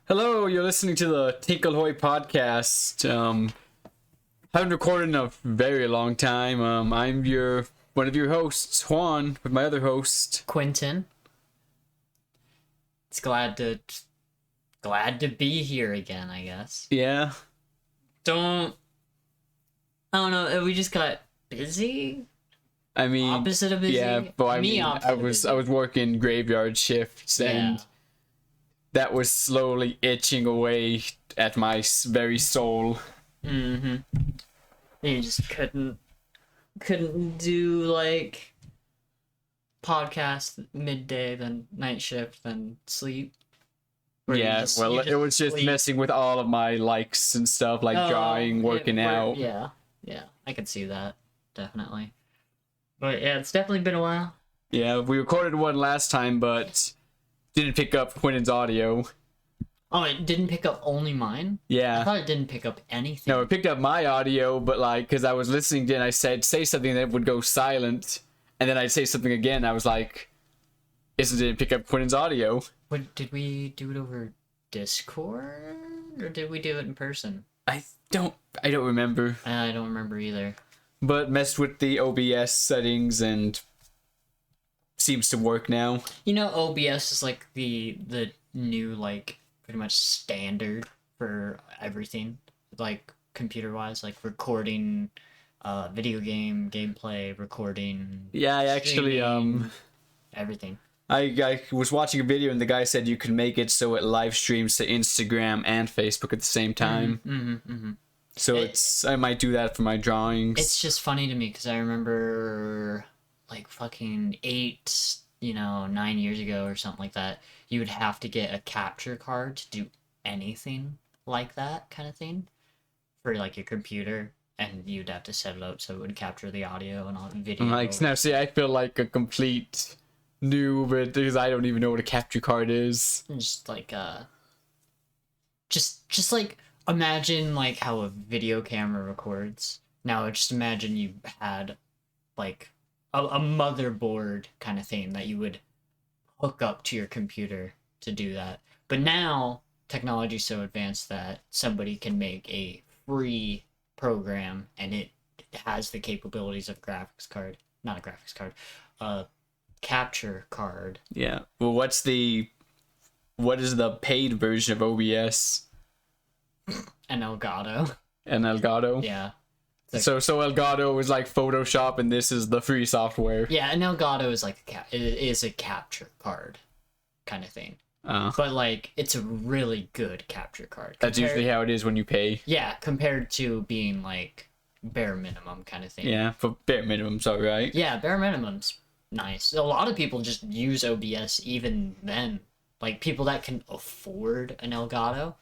Hello, you're listening to the Tinkle podcast. Haven't recorded in a very long time. I'm one of your hosts, Juan, with my other host, Quentin. It's glad to be here again, I guess. Yeah. I don't know, we just got busy? I mean, Opposite of busy? yeah, but I opposite was working graveyard shifts, and that was slowly itching away at my very soul. Mm-hmm. You just couldn't do, like, podcast midday, then night shift, then sleep. Yeah, it was just messing with all of my likes and stuff, like drawing, working out. Yeah, I could see that, definitely. But yeah, it's definitely been a while. Yeah, we recorded one last time, but didn't pick up Quentin's audio. Oh, it didn't pick up only mine? Yeah. I thought it didn't pick up anything. No, it picked up my audio, but like, because I was listening to it and I said, say something that would go silent, and then I'd say something again. I was like, it didn't pick up Quentin's audio. What, did we do it over Discord? Or did we do it in person? I don't remember. I don't remember either. But messed with the OBS settings and seems to work now. You know, OBS is like the new, like, pretty much standard for everything, like computer-wise, like recording, video game gameplay, recording. Yeah, I actually everything. I was watching a video and the guy said you can make it so it live streams to Instagram and Facebook at the same time. So I might do that for my drawings. It's just funny to me because I remember, like, fucking 9 years ago or something like that, you would have to get a capture card to do anything like that kind of thing for, like, your computer, and you'd have to set it up so it would capture the audio and all the video. Like, now see, I feel like a complete noob because I don't even know what a capture card is. Just like just like imagine like how a video camera records. Now just imagine you had like a motherboard kind of thing that you would hook up to your computer to do that. But now technology's so advanced that somebody can make a free program and it has the capabilities of not a graphics card, capture card. Yeah. Well, what is the paid version of OBS? An Elgato. An Elgato? Yeah. So Elgato is like Photoshop, and this is the free software. Yeah, an Elgato is like it is a capture card kind of thing. But like it's a really good capture card. That's usually how it is when you pay. Yeah, compared to being like bare minimum kind of thing. Yeah, for bare minimum's alright. Yeah, bare minimum's nice. A lot of people just use OBS even then. Like people that can afford an Elgato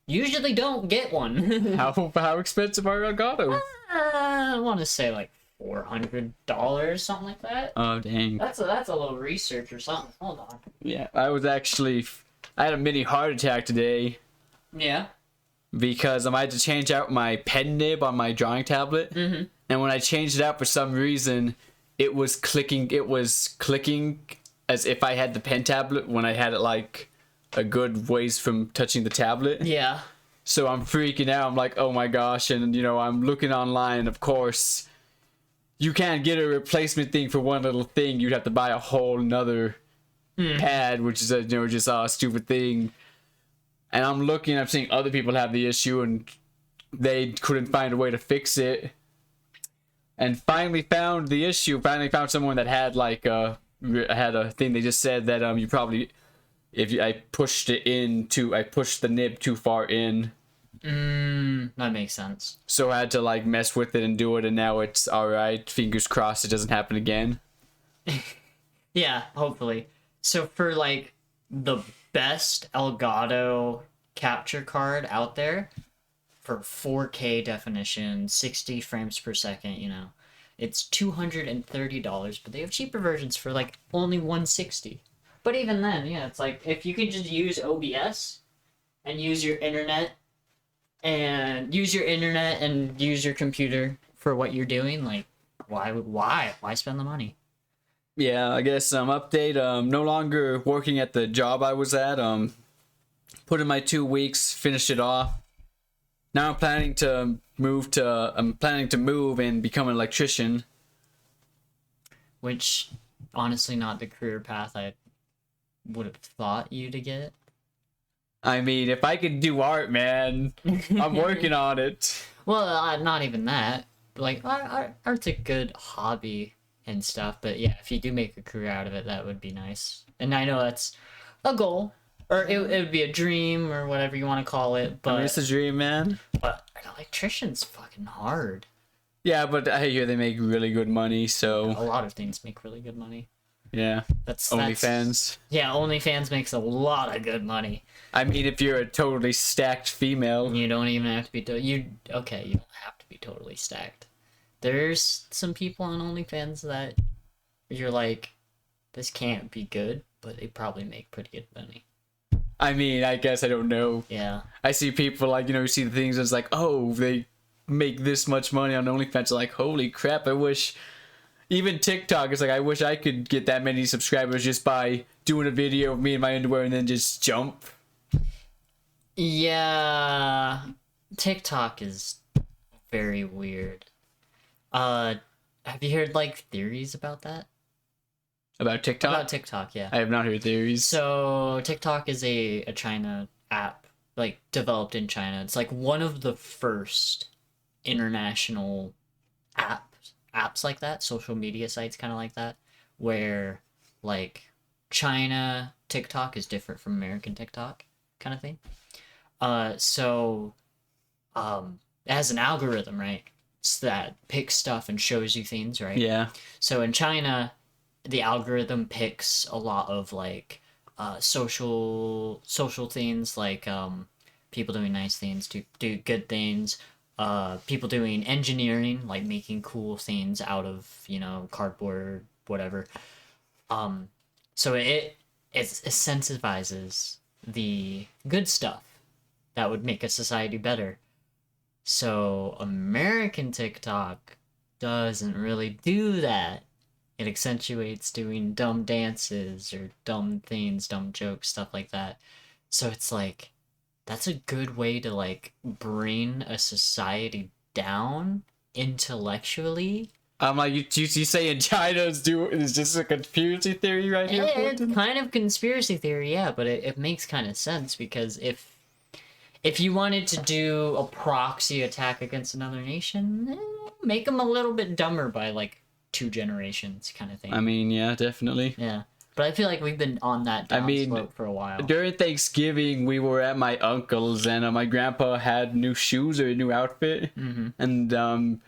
usually don't get one. How expensive are Elgatos? I want to say like $400, something like that. Oh dang! That's a little research or something. Hold on. Yeah, I had a mini heart attack today. Yeah. Because I had to change out my pen nib on my drawing tablet, and when I changed it out for some reason, it was clicking. It was clicking as if I had the pen tablet when I had it like a good ways from touching the tablet. Yeah. So I'm freaking out. I'm like, oh my gosh. And, I'm looking online. And of course, you can't get a replacement thing for one little thing. You'd have to buy a whole nother pad, which is, just a stupid thing. And I'm looking, I'm seeing other people have the issue and they couldn't find a way to fix it. And finally found the issue. Finally found someone that had had a thing. They just said that you probably... I pushed the nib too far in. That makes sense. So I had to like mess with it and do it, and now it's alright. Fingers crossed it doesn't happen again. Yeah, hopefully. So for like the best Elgato capture card out there for 4K definition, 60 frames per second, it's $230, but they have cheaper versions for like only $160. But even then, yeah, it's like if you could just use OBS and use your internet and use your computer for what you're doing, like why spend the money? Yeah, I guess update. No longer working at the job I was at. put in my 2 weeks, finished it off. Now I'm planning to move and become an electrician. Which, honestly, not the career path I would have thought you to get. I mean, if I could do art, man, I'm working on it. Well, not even that. Like, art's a good hobby and stuff, but yeah, if you do make a career out of it, that would be nice. And I know that's a goal, or it would be a dream, or whatever you want to call it, but... I mean, it's a dream, man. But an electrician's fucking hard. Yeah, but I hear they make really good money, so... A lot of things make really good money. Yeah. That's OnlyFans. Yeah, OnlyFans makes a lot of good money. I mean, if you're a totally stacked female. You don't even have to be... you don't have to be totally stacked. There's some people on OnlyFans that you're like, this can't be good, but they probably make pretty good money. I mean, I guess I don't know. Yeah. I see people like, you see the things that's like, oh, they make this much money on OnlyFans. Like, holy crap, I wish... Even TikTok is like, I wish I could get that many subscribers just by doing a video of me in my underwear and then just jump. Yeah. TikTok is very weird. Have you heard, like, theories about that? About TikTok? About TikTok, yeah. I have not heard theories. So, TikTok is a China app, like, developed in China. It's, like, one of the first international apps like that, social media sites kind of like that, where, like, China TikTok is different from American TikTok kind of thing. It has an algorithm, right? That picks stuff and shows you things, right? Yeah. So in China, the algorithm picks a lot of like social things, like people doing nice things, do good things, people doing engineering, like making cool things out of, cardboard, whatever. So it incentivizes the good stuff that would make a society better. So American TikTok doesn't really do that. It accentuates doing dumb dances or dumb things, dumb jokes, stuff like that. So it's like, that's a good way to like bring a society down intellectually. I'm like, you saying China's is just a conspiracy theory right here? It's kind of conspiracy theory, yeah, but it makes kind of sense, because if you wanted to do a proxy attack against another nation, make them a little bit dumber by like 2 generations kind of thing. I mean, yeah, definitely. Yeah. But I feel like we've been on that slope for a while. During Thanksgiving, we were at my uncle's, and my grandpa had new shoes or a new outfit. Mm-hmm. And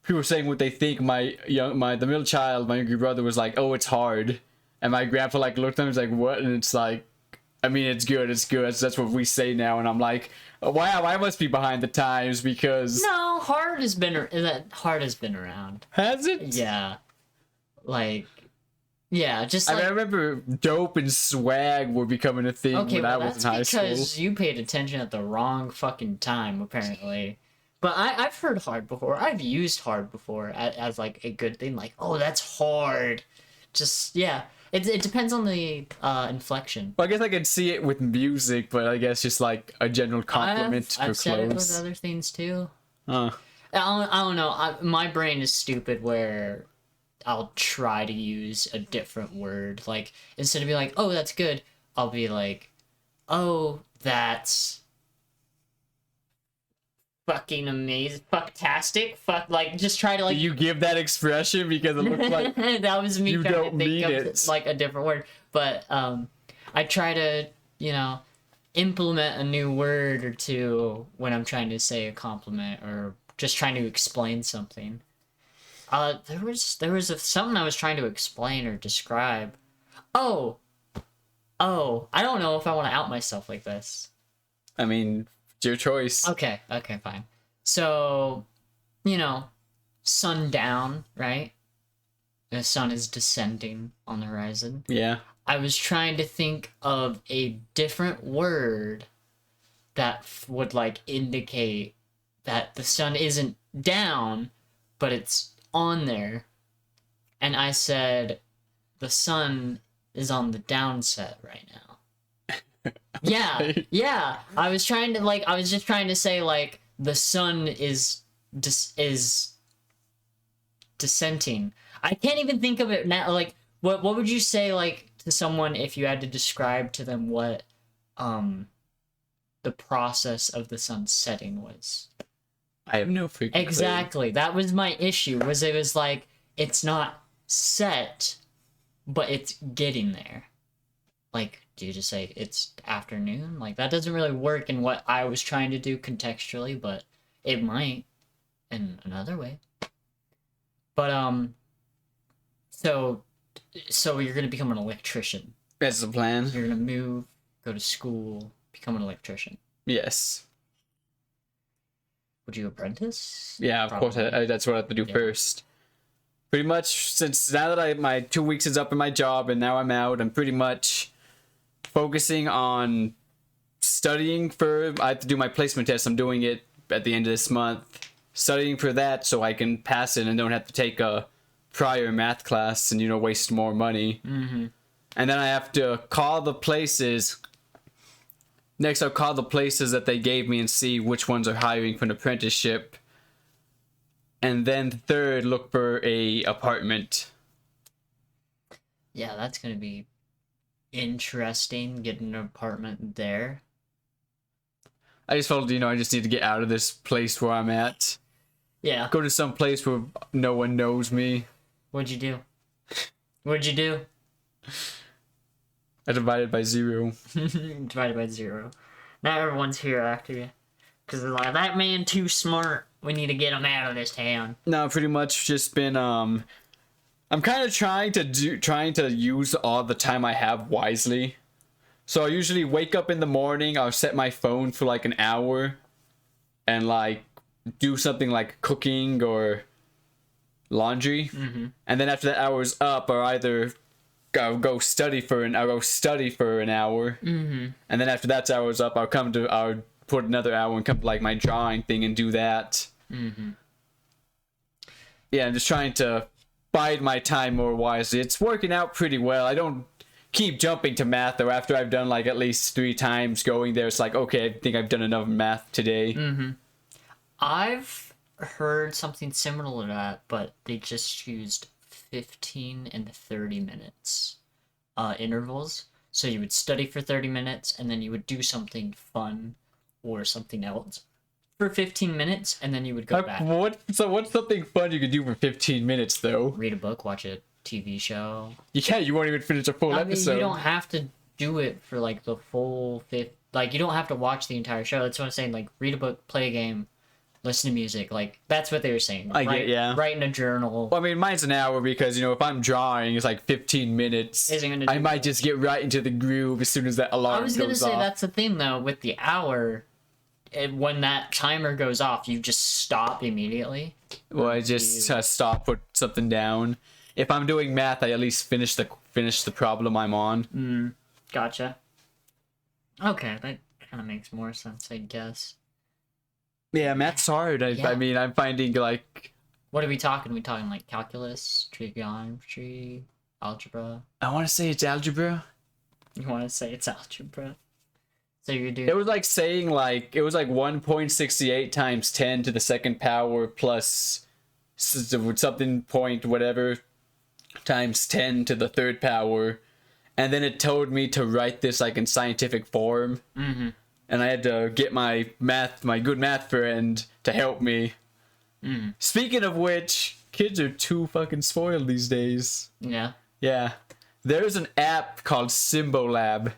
people were saying what they think. The middle child, my younger brother, was like, oh, it's hard. And my grandpa like looked at him and was like, what? And it's like, I mean, it's good. That's what we say now. And I'm like, wow, I must be behind the times, because... No, hard has been around. Has it? Yeah. Like, yeah, just like... I remember dope and swag were becoming a thing when I was in high school. That's because you paid attention at the wrong fucking time, apparently. But I've heard hard before. I've used hard before as like a good thing. Like, oh, that's hard. Just, yeah. It depends on the inflection. Well, I guess I could see it with music, but I guess just like a general compliment for I've clothes. said it with other things too. I don't know. My brain is stupid where I'll try to use a different word. Like, instead of being like, oh, that's good, I'll be like, oh, that's fucking amazing, fucktastic, like, just try to like... You give that expression because it looks like that was me you trying don't to think mean of it. like a different word, but I try to implement a new word or two when I'm trying to say a compliment or just trying to explain something. There was something I was trying to explain or describe. Oh, I don't know if I want to out myself like this. I mean, it's your choice. Okay, fine. So, sundown, right? The sun is descending on the horizon. Yeah. I was trying to think of a different word that would like indicate that the sun isn't down, but it's on there. And I said, the sun is on the downset right now. Yeah, yeah. I was just trying to say like the sun is dissenting. I can't even think of it now. Like, what would you say like to someone if you had to describe to them what the process of the sun setting was? I have no freaking clue. Exactly. That was my issue. It was like it's not set, but it's getting there. Like, do you just say it's afternoon? Like, that doesn't really work in what I was trying to do contextually, but it might in another way. But so you're gonna become an electrician. That's the plan. You're gonna move, go to school, become an electrician. Yes. Would you apprentice? Yeah, of course. That's what I have to do first. Pretty much, since now that my 2 weeks is up in my job and now I'm out, I'm pretty much focusing on studying for. I have to do my placement test. I'm doing it at the end of this month. Studying for that so I can pass it and don't have to take a prior math class and waste more money. Mm-hmm. And then I have to call the places. Next, I'll call the places that they gave me and see which ones are hiring for an apprenticeship. And then third, look for a apartment. Yeah, that's gonna be interesting, getting an apartment there. I just felt, I just need to get out of this place where I'm at. Yeah. Go to some place where no one knows me. What'd you do? What'd you do? I divided by 0. Divided by 0. Now everyone's here after you. Because they're like, that man too smart. We need to get him out of this town. No, pretty much just been, I'm kind of trying to use all the time I have wisely. So I usually wake up in the morning, I'll set my phone for like an hour and like do something like cooking or laundry. Mm-hmm. And then after that hour's up, I'll either go study for an hour. Mm-hmm. And then after that hour's up, I'll put another hour and come to like my drawing thing and do that. Mm-hmm. Yeah, I'm just trying to bide my time more wisely. It's working out pretty well. I don't keep jumping to math though. After I've done like at least 3 times going there, it's like, okay, I think I've done enough math today. Mm-hmm. I've heard something similar to that, but they just used 15 and 30 minutes intervals. So you would study for 30 minutes and then you would do something fun or something else for 15 minutes and then you would go back. What's something fun you could do for 15 minutes though? Read a book, watch a TV show. Yeah, you won't even finish a full episode. You don't have to do it for like the full like you don't have to watch the entire show. That's what I'm saying. Like read a book, play a game, listen to music. Like that's what they were saying. Yeah. Write in a journal. Well, I mean, mine's an hour because if I'm drawing, it's like 15 minutes. I might just get right into the groove as soon as that alarm goes off. I was gonna say that's the thing though with the hour. When that timer goes off, you just stop immediately. Well, I just stop, put something down. If I'm doing math, I at least finish the problem I'm on. Gotcha. Okay, that kind of makes more sense, I guess. Yeah, math's hard. I mean, I'm finding like. What are we talking? Are we talking like calculus, trigonometry, algebra? I want to say it's algebra. You want to say it's algebra? So you're doing. It was like saying like 1.68 times 10 to the second power plus something point whatever times 10 to the third power, and then it told me to write this like in scientific form. Mm-hmm. And I had to get my good math friend to help me. Mm. Speaking of which, kids are too fucking spoiled these days. Yeah. Yeah. There's an app called Symbolab.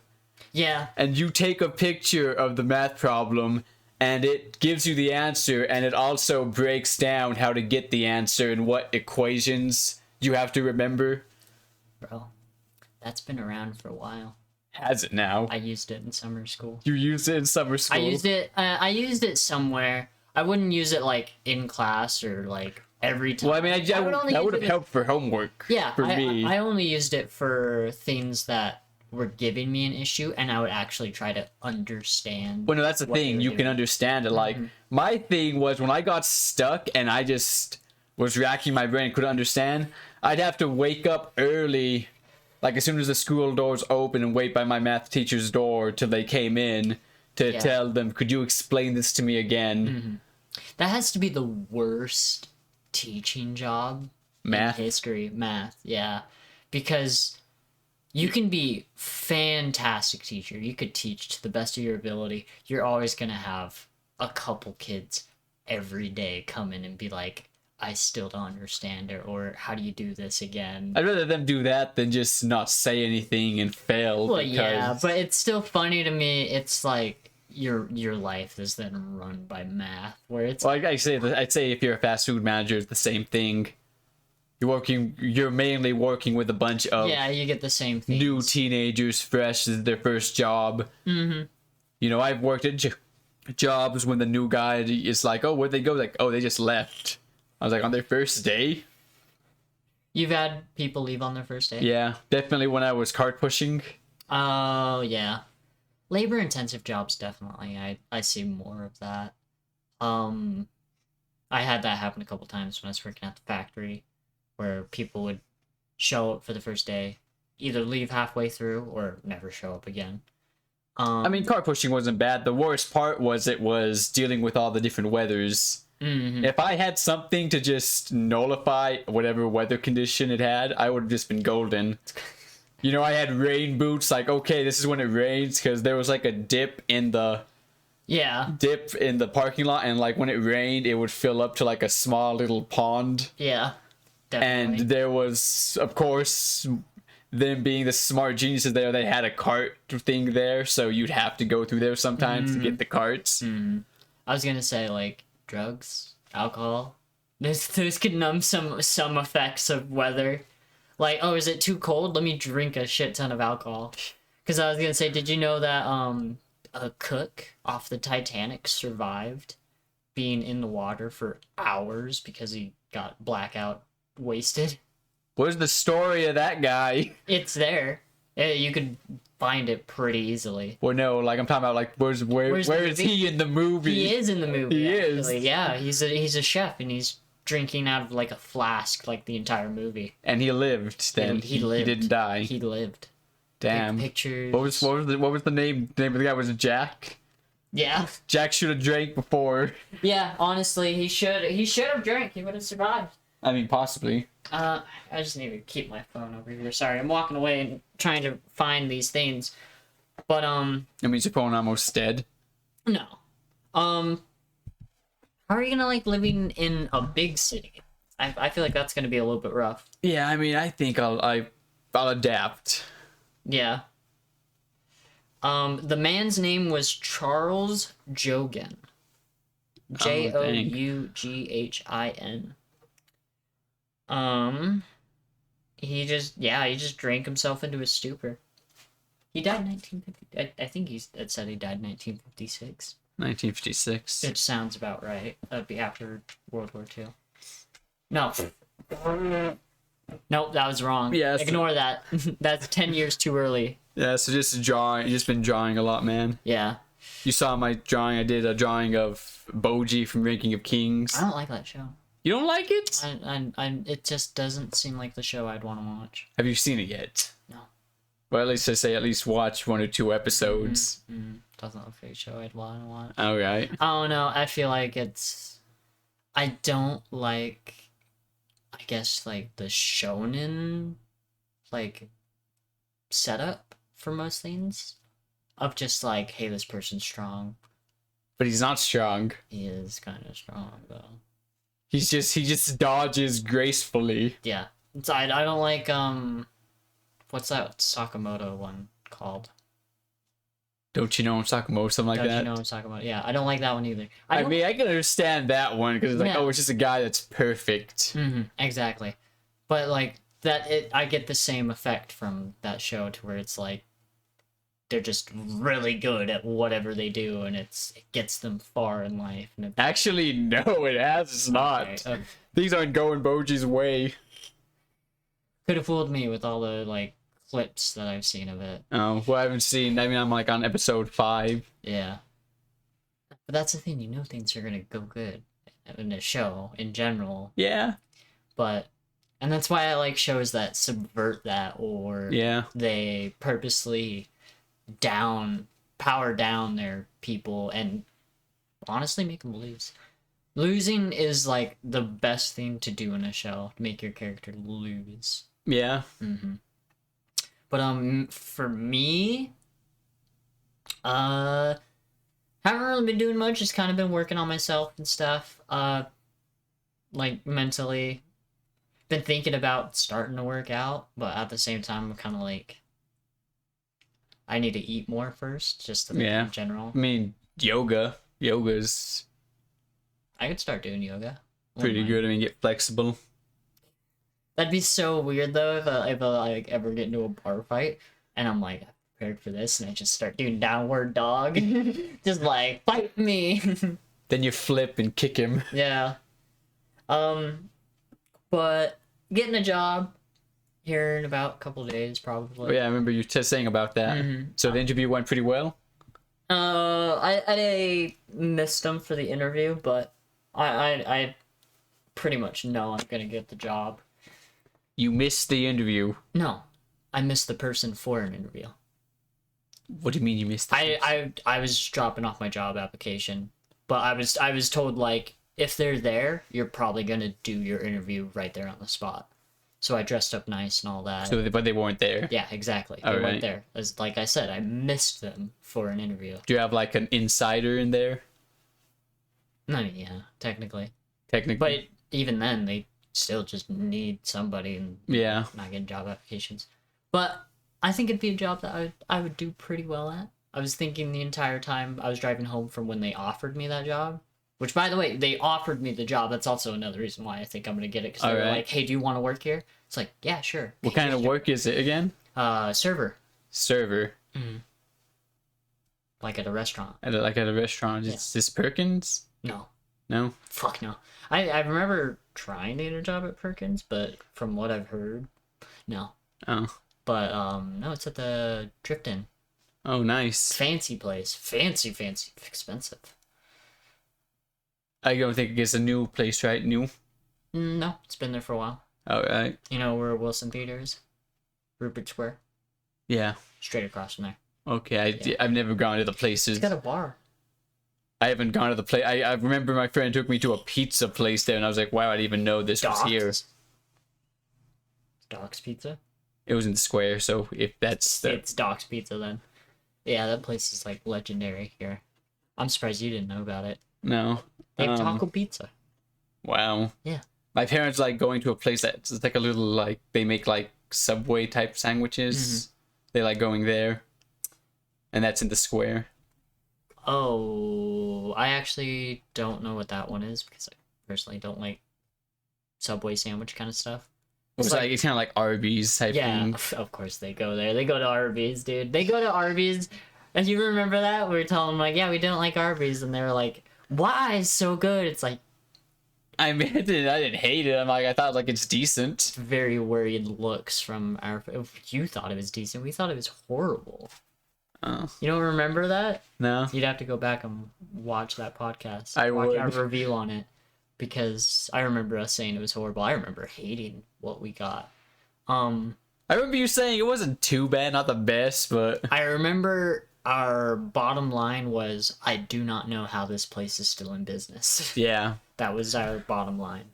Yeah. And you take a picture of the math problem, and it gives you the answer, and it also breaks down how to get the answer and what equations you have to remember. Bro, that's been around for a while. Has it now? I used it in summer school. You used it in summer school? I used it somewhere. I wouldn't use it like in class or like every time. Well, I mean, that would have helped for homework. Yeah, for me. I only used it for things that were giving me an issue, and I would actually try to understand. Well, no, that's the thing. You can understand it. Like, my thing was when I got stuck and I just was racking my brain and couldn't understand, I'd have to wake up early like as soon as the school doors open and wait by my math teacher's door till they came in to tell them, could you explain this to me again? That has to be the worst teaching job Math? in history. Math, yeah. Because you can be fantastic teacher. You could teach to the best of your ability. You're always going to have a couple kids every day come in and be like, I still don't understand it, or how do you do this again? I'd rather them do that than just not say anything and fail. Well, because... yeah, but it's still funny to me. It's like your life is then run by math, where it's Well, I'd say if you're a fast food manager, it's the same thing. You're mainly working with a bunch of you get the same thing. new teenagers, fresh as their first job. Mm-hmm. You know, I've worked at jobs when the new guy is like, "Oh, where'd they go?" Like, "Oh, they just left." I was like, "On their first day?" You've had people leave on their first day? Yeah, definitely when I was cart pushing. Oh, yeah. Labor-intensive jobs, definitely. I see more of that. I had that happen a couple times when I was working at the factory, where people would show up for the first day, either leave halfway through or never show up again. I mean, cart pushing wasn't bad. The worst part was dealing with all the different weathers. Mm-hmm. If I had something to just nullify whatever weather condition it had, I would have just been golden. You know, I had rain boots, like, okay, this is when it rains, because there was like a dip in the parking lot, and like when it rained, it would fill up to like a small little pond. Yeah, definitely. And there was, of course, them being the smart geniuses there, they had a cart thing there, so you'd have to go through there sometimes to get the carts. I was gonna say, like, drugs, alcohol. Those could numb some effects of weather. Like, oh, is it too cold? Let me drink a shit ton of alcohol. Because I was gonna say, did you know that a cook off the Titanic survived being in the water for hours because he got blackout wasted? Where's the story of that guy? It's there. You could find it pretty easily. Well, no, like I'm talking about, like where is he in the movie? He is in the movie. He actually. is. Yeah, he's a chef and he's drinking out of like a flask like the entire movie. And he lived. Then he lived. He didn't die. He lived. Damn. Pictures. What was the name? The name of the guy was Jack. Yeah. Jack should have drank before. Yeah. Honestly, he should have drank. He would have survived. I mean, possibly. I just need to keep my phone over here. Sorry, I'm walking away and trying to find these things. But That means your phone almost dead. no. How are you gonna like living in a big city? I feel like that's gonna be a little bit rough. Yeah, I mean, I think I'll adapt. Yeah. The man's name was Charles Joughin. Joughin. He just drank himself into a stupor. He died in 1950. I think it said he died in 1956. 1956. It sounds about right. That'd be after World War II. No. Nope, that was wrong. Yeah, Ignore that. That's 10 years too early. Yeah, so just drawing. You just been drawing a lot, man. Yeah. You saw my drawing. I did a drawing of Boji from Ranking of Kings. I don't like that show. You don't like it? It just doesn't seem like the show I'd want to watch. Have you seen it yet? No. Well, at least I say at least watch 1 or 2 episodes. Doesn't look like a show I'd want to watch. Okay. I don't know. I feel like I don't like, I guess, like, the shonen, like, setup for most things. Of just like, hey, this person's strong. But he's not strong. He is kind of strong, though. He just dodges gracefully. Yeah. So I don't like, what's that Sakamoto one called? Don't you know I'm talking about something like Don't that? you know what I'm talking about? Yeah, I don't like that one either. I mean, I can understand that one because it's like, Yeah. oh, it's just a guy that's perfect. Exactly. But like I get the same effect from that show to where it's like they're just really good at whatever they do, and it gets them far in life. And Actually, no, it's not. Okay. Things aren't going Boji's way. Could have fooled me with all the like clips that I've seen of it. Oh, well, I haven't seen. I mean, I'm like on episode 5. Yeah. But that's the thing, you know, things are gonna go good in a show in general. Yeah. But And that's why I like shows that subvert that, or Yeah. they purposely power down their people and honestly make them lose. Losing is like the best thing to do in a show, to make your character lose. Yeah. But for me, haven't really been doing much. Just kind of been working on myself and stuff. Like mentally, been thinking about starting to work out, but at the same time, I'm kind of like, I need to eat more first, just in general. I mean, yoga's I could start doing yoga. pretty good. I mean, get flexible. That'd be so weird though if I like ever get into a bar fight and I'm like prepared for this and I just start doing downward dog, just like fight me. Then you flip and kick him. Yeah. But getting a job here in about a couple days probably. Oh, yeah, I remember you saying about that. So the interview went pretty well. I missed them for the interview, but I pretty much know I'm gonna get the job. You missed the interview. No, I missed the person for an interview. What do you mean you missed the I was dropping off my job application, but I was told like if they're there, you're probably gonna do your interview right there on the spot. So I dressed up nice and all that. So, but they weren't there. Yeah, exactly. They weren't there. As like I said, I missed them for an interview. Do you have like an insider in there? I mean, yeah, technically. Technically. But even then, they still just need somebody and not getting job applications. But I think it'd be a job that I would do pretty well at. I was thinking the entire time I was driving home from when they offered me that job. Which, by the way, they offered me the job. That's also another reason why I think I'm going to get it. Because they were like, hey, do you want to work here? It's like, yeah, sure. What kind of work is it again? Server. Server. Like at a restaurant. Like at a restaurant. Yeah. Is this Perkins? No. No? Fuck no. I remember trying to get a job at Perkins, but from what I've heard, no. Oh. But, no, it's at the Drift Inn. Oh, nice. Fancy place. Fancy, expensive. I don't think it's a new place, right? New? No, it's been there for a while. Alright. You know where Wilson Theater is? Rupert Square? Yeah. Straight across from there. Okay, I've never gone to the places. It's got a bar. I haven't gone to the place. I remember my friend took me to a pizza place there, and I was like, wow, I didn't even know this was here. Doc's Pizza? It was in the square, so if that's It's Doc's Pizza then. Yeah, that place is like legendary here. I'm surprised you didn't know about it. No. They have taco pizza. Wow. Yeah. My parents like going to a place that's like a little like they make like Subway type sandwiches. They like going there. And that's in the square. Oh, I actually don't know what that one is because I personally don't like Subway sandwich kind of stuff. It's kind of like Arby's type thing. Of course they go there. They go to Arby's, dude. They go to Arby's. And you remember that? We were telling them like, yeah, we don't like Arby's. And they were like, why? It's so good. It's like, I mean, I didn't hate it. I thought like it's decent. Very worried looks from our. You thought it was decent. We thought it was horrible. Oh. You don't remember that? No. You'd have to go back and watch that podcast. I watch would. our review on it because I remember us saying it was horrible. I remember hating what we got. I remember you saying it wasn't too bad, not the best, but I remember our bottom line was, I do not know how this place is still in business. yeah. That was our bottom line.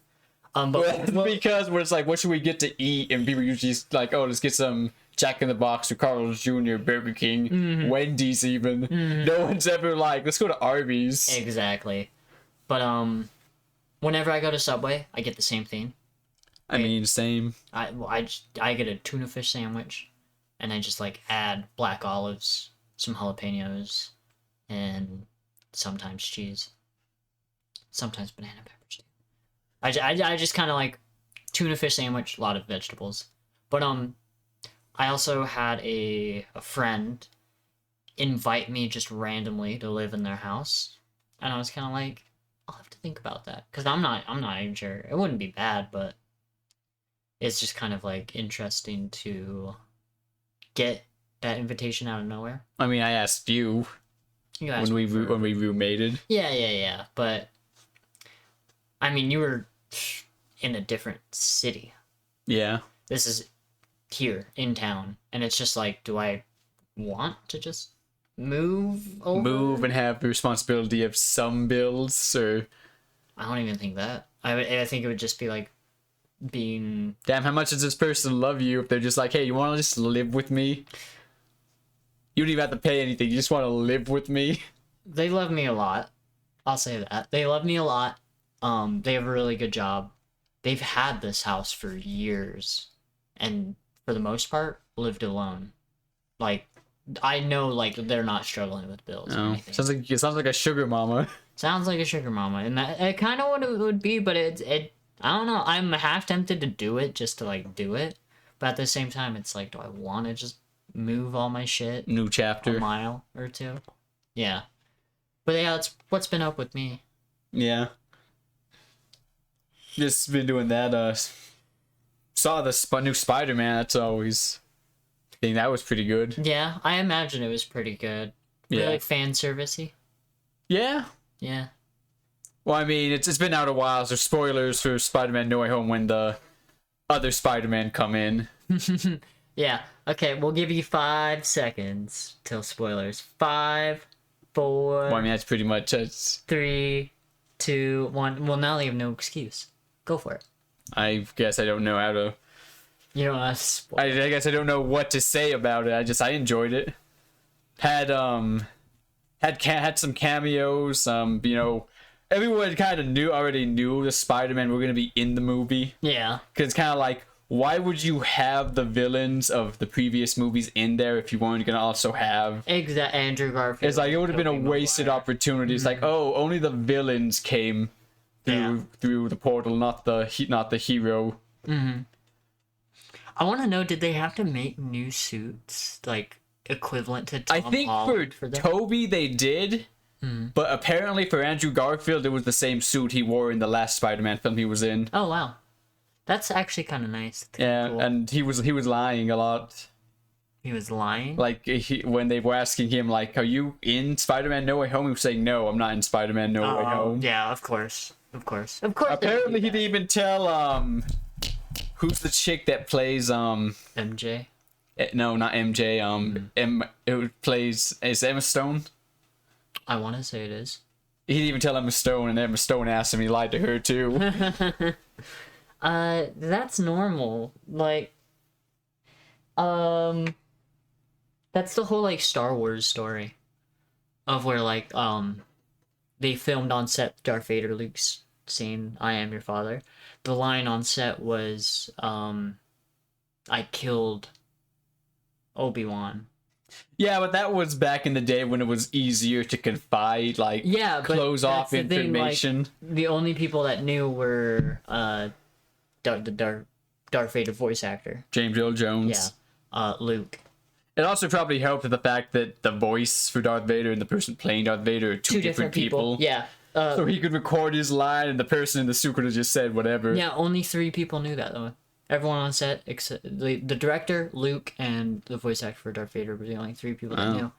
Because when it's like, what should we get to eat? And people usually like, oh, let's get some Jack in the Box or Carl's Jr., Burger King, Wendy's even. No one's ever like, let's go to Arby's. Exactly. But whenever I go to Subway, I get the same thing. I mean, same. I get a tuna fish sandwich, and I just like add black olives, some jalapenos, and sometimes cheese. Sometimes banana peppers too. I just kind of like tuna fish sandwich, a lot of vegetables. But I also had a friend invite me just randomly to live in their house, and I was kind of like, I'll have to think about that because I'm not even sure. It wouldn't be bad, but it's just kind of like interesting to get that invitation out of nowhere. I mean, I asked you when we roommated. Yeah. But I mean, you were in a different city. Yeah. This is here in town, and it's just like, do I want to just move over? Move and have the responsibility of some bills, or I don't even think that. I think it would just be like being. damn, how much does this person love you if they're just like, hey, you want to just live with me? You don't even have to pay anything. You just want to live with me. They love me a lot. I'll say that. They love me a lot. They have a really good job. They've had this house for years, and for the most part, lived alone. Like, I know, like, they're not struggling with bills or Oh, anything. sounds like a sugar mama. Sounds like a sugar mama, and that it kind of what it would be, but it I don't know. I'm half tempted to do it just to like do it, but at the same time, it's like, do I want to just move all my shit New a chapter. mile or two? Yeah, but yeah, that's what's been up with me. Yeah. Just been doing that. Saw the new Spider-Man. That's always. I think that was pretty good. Yeah, I imagine it was pretty good. Yeah. Really fan servicey. Yeah. Yeah. Well, I mean, it's been out a while, so spoilers for Spider-Man No Way Home when the other Spider-Man come in. Yeah. Okay, we'll give you 5 seconds till spoilers. 5, 4. Well, I mean, that's pretty much it. 3, 2, 1. Well, now they have no excuse. Go for it. I guess I don't know how to. You don't have to spoil. I guess I don't know what to say about it. I enjoyed it. Had some cameos. You know, everyone kind of already knew the Spider-Man were gonna be in the movie. Yeah. Because it's kind of like, why would you have the villains of the previous movies in there if you weren't gonna also have? Exactly. Andrew Garfield. It's like it would have been a Tobey wasted Maguire. opportunity. It's like, oh, only the villains came through the portal, not the hero. I want to know, did they have to make new suits like equivalent to Tom I think Holland for them? Toby they did, but apparently for Andrew Garfield it was the same suit he wore in the last Spider-Man film he was in. Oh wow, that's actually kind of nice. That's Yeah, cool. and he was lying a lot. He was lying. Like when they were asking him, like, "Are you in Spider-Man No Way Home?" He was saying, "No, I'm not in Spider-Man No Way Home." Yeah, of course. They Apparently, he would do didn't even tell who's the chick that plays that. MJ. no, not MJ. It plays is Emma Stone. I want to say it is. He didn't even tell Emma Stone, and Emma Stone asked him. He lied to her too. That's normal. Like, that's the whole like Star Wars story, of where like they filmed on set Darth Vader Luke's scene, "I am your father." The line on set was "I killed Obi-Wan." Yeah, but that was back in the day when it was easier to confide, like, Yeah, but close off that's the thing, like, information. the only people that knew were the Darth Vader voice actor. James Earl Jones. Yeah, Luke. It also probably helped with the fact that the voice for Darth Vader and the person playing Darth Vader are two different people. Yeah. So he could record his line, and the person in the suit could have just said whatever. Yeah, only 3 people knew that though. Everyone on set, except the director, Luke, and the voice actor for Darth Vader were the only 3 people that knew.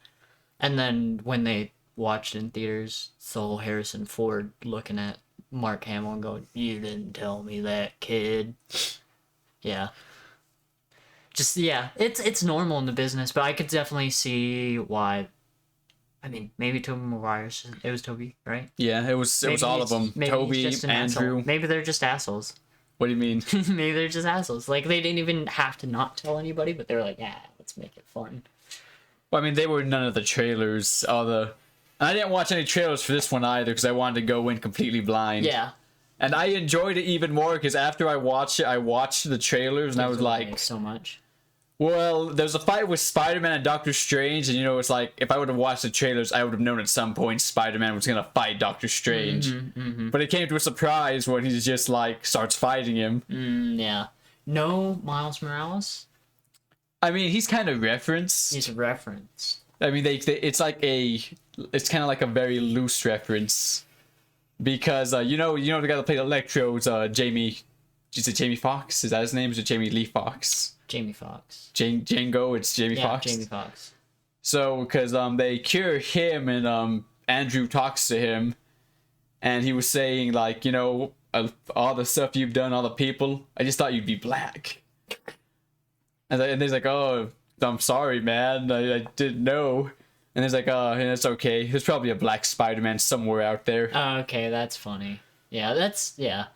And then when they watched in theaters, it's the whole Harrison Ford looking at Mark Hamill and going, "You didn't tell me that, kid." Yeah. Just yeah, it's normal in the business, but I could definitely see why. I mean, maybe Tobey Maguire's. It was Toby, right? Yeah, it was all of them. Maybe Toby, he's just an Andrew. asshole. Maybe they're just assholes. What do you mean? Maybe they're just assholes. Like, they didn't even have to not tell anybody, but they're like, yeah, let's make it fun. Well, I mean, they were none of the trailers. I didn't watch any trailers for this one either because I wanted to go in completely blind. Yeah. And I enjoyed it even more because after I watched it, I watched the trailers and I was like, so much. well, there was a fight with Spider-Man and Doctor Strange, and it's like, if I would have watched the trailers, I would have known at some point Spider-Man was going to fight Doctor Strange. But it came to a surprise when he just, like, starts fighting him. Yeah. No Miles Morales? I mean, he's kind of referenced. He's a reference. I mean, it's kind of like a very loose reference. Because, the guy that played Electro's, Jamie, is it Jamie Foxx? Is that his name? Is it Jamie Lee Foxx? Jamie Foxx. Django, it's Jamie Foxx. Jamie Foxx. So, because they cure him and Andrew talks to him, and he was saying, like, all the stuff you've done, all the people. I just thought you'd be black. And he's like, oh, I'm sorry, man. I didn't know. And he's like, oh, it's okay. There's probably a black Spider-Man somewhere out there. Oh, okay, that's funny. Yeah, that's, yeah.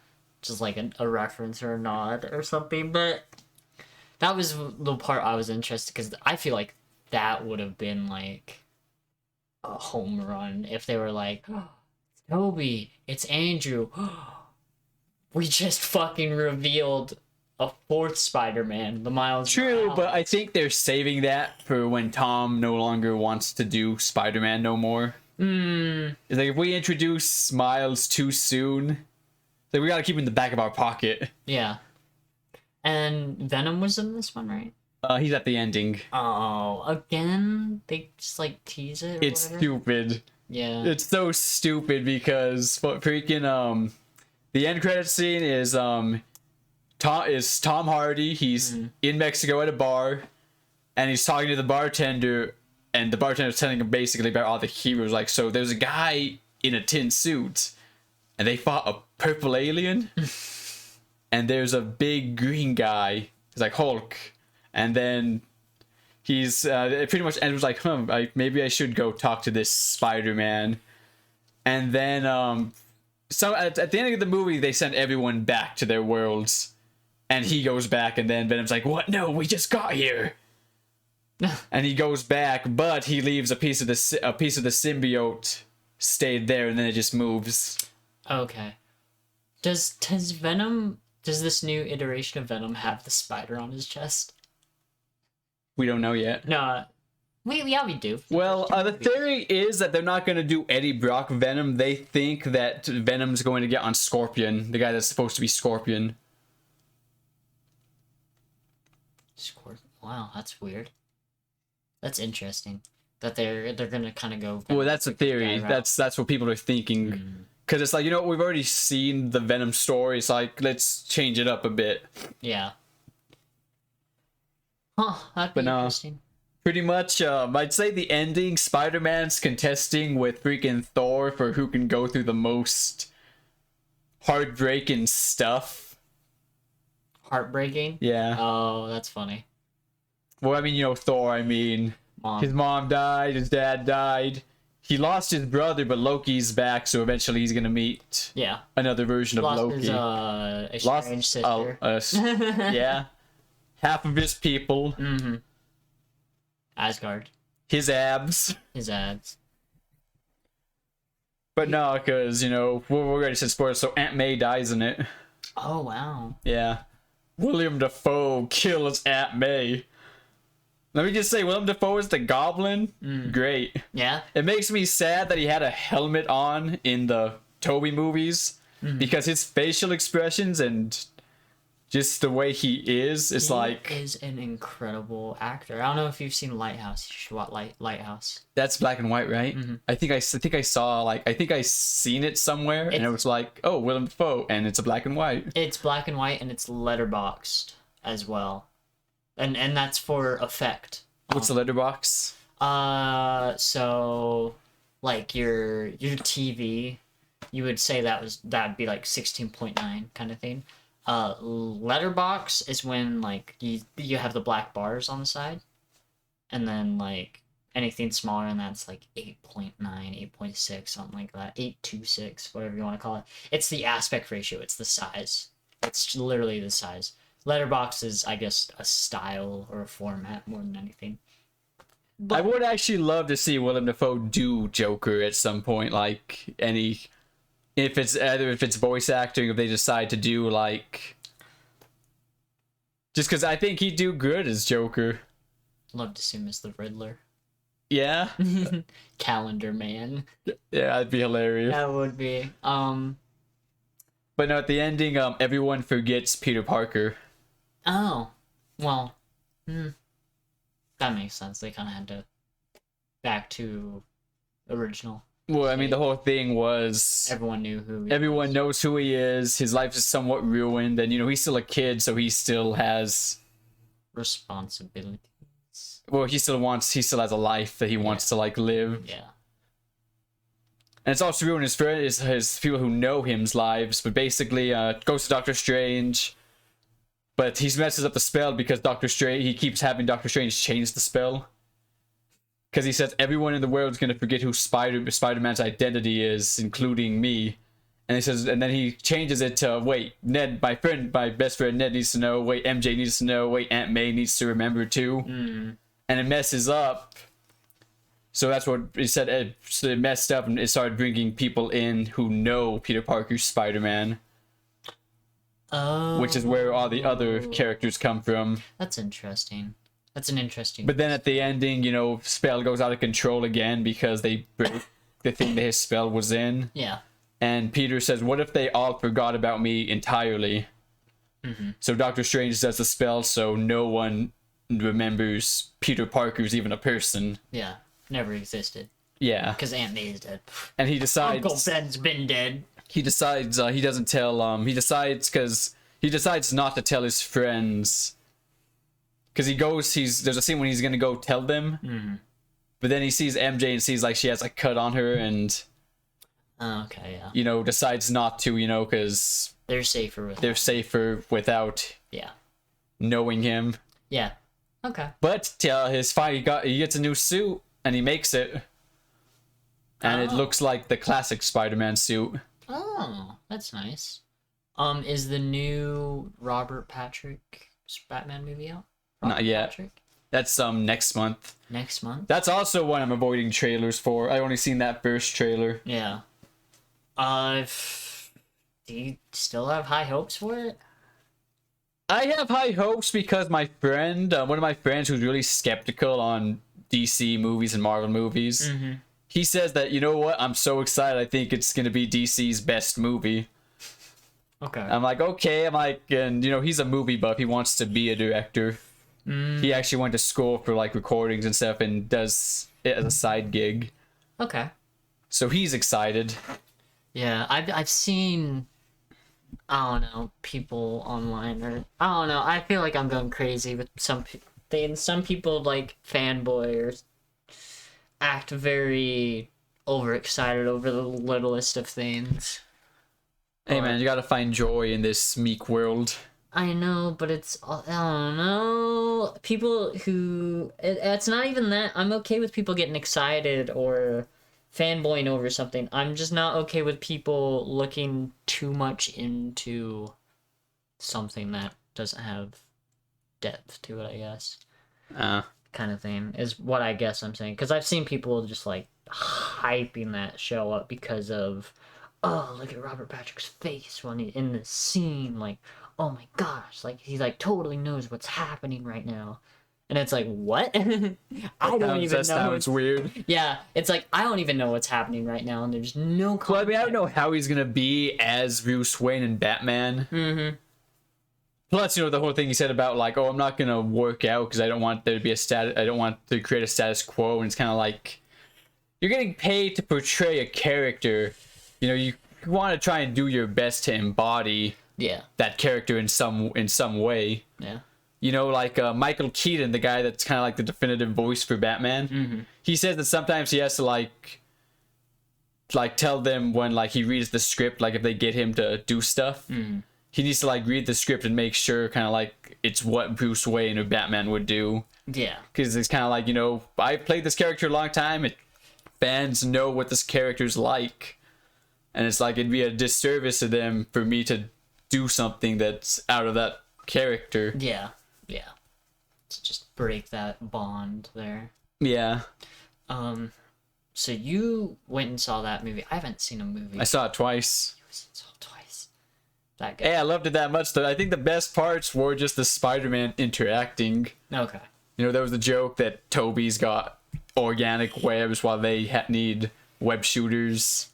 Just like a reference or a nod or something. But that was the part I was interested, because I feel like that would have been like a home run if they were like, oh, it's Toby, it's Andrew. We just fucking revealed a fourth Spider-Man, the Miles True, Morales. but I think they're saving that for when Tom no longer wants to do Spider-Man no more. It's like, if we introduce Miles too soon, like, we gotta keep him in the back of our pocket. Yeah. And Venom was in this one, right? He's at the ending. Oh, again? They just like tease it or It's whatever? stupid. Yeah. It's so stupid because freaking the end credit scene is Tom Hardy. He's in Mexico at a bar, and he's talking to the bartender, and the bartender's telling him basically about all the heroes. Like, so there's a guy in a tin suit, and they fought a purple alien, and there's a big green guy. He's like Hulk, and then he's it pretty much ends like, maybe I should go talk to this Spider-Man, and then so at the end of the movie they send everyone back to their worlds. And he goes back, and then Venom's like, what? No, we just got here. And he goes back, but he leaves a piece of the symbiote stayed there, and then it just moves. Okay. Does this new iteration of Venom have the spider on his chest? We don't know yet. No. We do. Well, the theory is that they're not going to do Eddie Brock Venom. They think that Venom's going to get on Scorpion, the guy that's supposed to be Scorpion. Wow, that's weird. That's interesting. That they're gonna kind of go. Well, that's a theory. That's what people are thinking. Because it's like, we've already seen the Venom story. It's like, let's change it up a bit. Yeah. Huh, that'd be interesting. Pretty much, I'd say the ending, Spider-Man's contesting with freaking Thor for who can go through the most heartbreaking stuff. Heartbreaking? Yeah. Oh, that's funny. Well, I mean, Thor, his mom died, his dad died. He lost his brother, but Loki's back, so eventually he's gonna meet another version of Loki. His, estranged sister. Yeah. Half of his people. Mm-hmm. Asgard. His abs. His abs. But no, because, we're already said spoilers, so Aunt May dies in it. Oh, wow. Yeah. William Dafoe kills Aunt May. Let me just say, Willem Dafoe is the Goblin. Great. Yeah. It makes me sad that he had a helmet on in the Tobey movies because his facial expressions and just the way he is, it's like... He is an incredible actor. I don't know if you've seen Lighthouse. You should watch Lighthouse. That's black and white, right? I think I saw, I think I seen it somewhere, and it was like, oh, Willem Dafoe, and it's a black and white. It's black and white, and it's letterboxed as well. And that's for effect. What's the letterbox? So like your TV, you would say that'd be like 16.9 kind of thing. Letterbox is when like you have the black bars on the side, and then like anything smaller than that's like 8.9, 8.6, something like that, 826, whatever you want to call it. It's the aspect ratio. It's the size. It's literally the size. Letterbox is, I guess, a style or a format more than anything. But I would actually love to see Willem Dafoe do Joker at some point, like if it's voice acting, if they decide to do just because I think he'd do good as Joker. love to see him as the Riddler. Yeah. Calendar Man. Yeah, that'd be hilarious. That would be. But no, at the ending, everyone forgets Peter Parker. Oh, well, that makes sense. They kind of had to back to original. Well, I mean, the whole thing was Everyone knew who. everyone knows who he is. His life is somewhat ruined, and he's still a kid, so he still has Responsibilities. Well, he still has a life that he wants to live. Yeah. And it's also ruined his people who know him's lives. But basically, goes to Doctor Strange. But he messes up the spell because he keeps having Doctor Strange change the spell. Because he says everyone in the world is going to forget who Spider-Man's identity is, including me. And he says, and then he changes it to, wait, Ned, my best friend Ned needs to know. Wait, MJ needs to know. Wait, Aunt May needs to remember too. And it messes up. So that's what he said. So it messed up and it started bringing people in who know Peter Parker's Spider-Man. Oh. Which is where all the other characters come from. That's interesting. That's an interesting. But then at the ending, spell goes out of control again because they break the thing that his spell was in. Yeah. And Peter says, what if they all forgot about me entirely? So Doctor Strange does the spell so no one remembers Peter Parker's even a person. Yeah. Never existed. Yeah. Because Aunt May is dead. And he decides... Uncle Ben's been dead. He decides he doesn't tell... he decides not to tell his friends... Because there's a scene when he's going to go tell them. But then he sees MJ and sees like she has a cut on her and... Oh, okay, yeah. Decides not to, because... They're safer without... Yeah. Knowing him. Yeah. Okay. But he gets a new suit and he makes it. And it looks like the classic Spider-Man suit. Oh, that's nice. Is the new Robert Patrick Batman movie out? Not yet. Patrick? That's next month. Next month? That's also one I'm avoiding trailers for. I only seen that first trailer. Yeah. Do you still have high hopes for it? I have high hopes because my friend, one of my friends who's really skeptical on DC movies and Marvel movies, he says that, you know what, I'm so excited, I think it's going to be DC's best movie. Okay. I'm like, okay, and he's a movie buff, he wants to be a director. He actually went to school for like recordings and stuff and does it as a side gig. Okay. So he's excited. Yeah, I've seen, I don't know, people online, or I don't know, I feel like I'm going crazy with some people like fanboy or act very overexcited over the littlest of things. Hey man, you gotta find joy in this meek world. I know, but I don't know. People who... It's not even that. I'm okay with people getting excited or fanboying over something. I'm just not okay with people looking too much into something that doesn't have depth to it, I guess. Kind of thing is what I guess I'm saying. Because I've seen people just, like, hyping that show up because of... Oh, look at Robert Patrick's face when he's in this scene, like... Oh my gosh, like he like totally knows what's happening right now. And it's like, what? I don't even know. That sounds weird. Yeah, it's like I don't even know what's happening right now and there's no context. Well, I mean, I don't know how he's gonna be as Bruce Wayne and Batman. Plus, the whole thing he said about like, oh, I'm not gonna work out because I don't want there to be I don't want to create a status quo, and it's kind of like you're getting paid to portray a character. You want to try and do your best to embody that character in some way. Yeah. Like Michael Keaton, the guy that's kind of like the definitive voice for Batman. He says that sometimes he has to like tell them when like he reads the script, like if they get him to do stuff, he needs to like read the script and make sure kind of like it's what Bruce Wayne or Batman would do. Yeah. Because it's kind of like, I played this character a long time. Fans know what this character's like. And it's like, it'd be a disservice to them for me to do something that's out of that character. Yeah. Yeah. To just break that bond there. Yeah. So you went and saw that movie. I haven't seen a movie. I saw it twice. You saw it twice. That good. Hey, I loved it that much, though. I think the best parts were just the Spider-Man interacting. Okay. There was the joke that Toby's got organic webs while they need web shooters.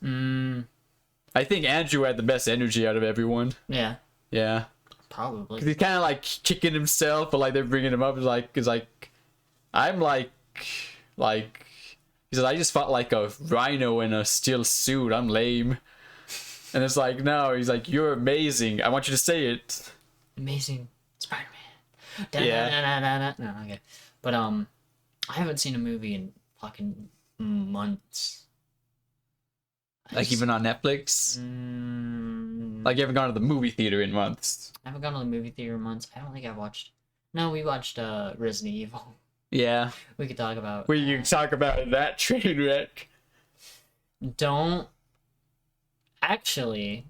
I think Andrew had the best energy out of everyone. Yeah. Yeah. Probably. 'Cause he's kind of like kicking himself, but like they're bringing him up. It's like, I'm like, he says, I just fought like a rhino in a steel suit. I'm lame. And it's like, no, he's like, you're amazing. I want you to say it. Amazing Spider-Man. Yeah. No, okay. But, I haven't seen a movie in fucking months. Like even on Netflix? Like you haven't gone to the movie theater in months. I haven't gone to the movie theater in months. I don't think I watched. No, we watched Resident Evil. Yeah. We could talk about. We can talk about that train wreck. Don't. Actually,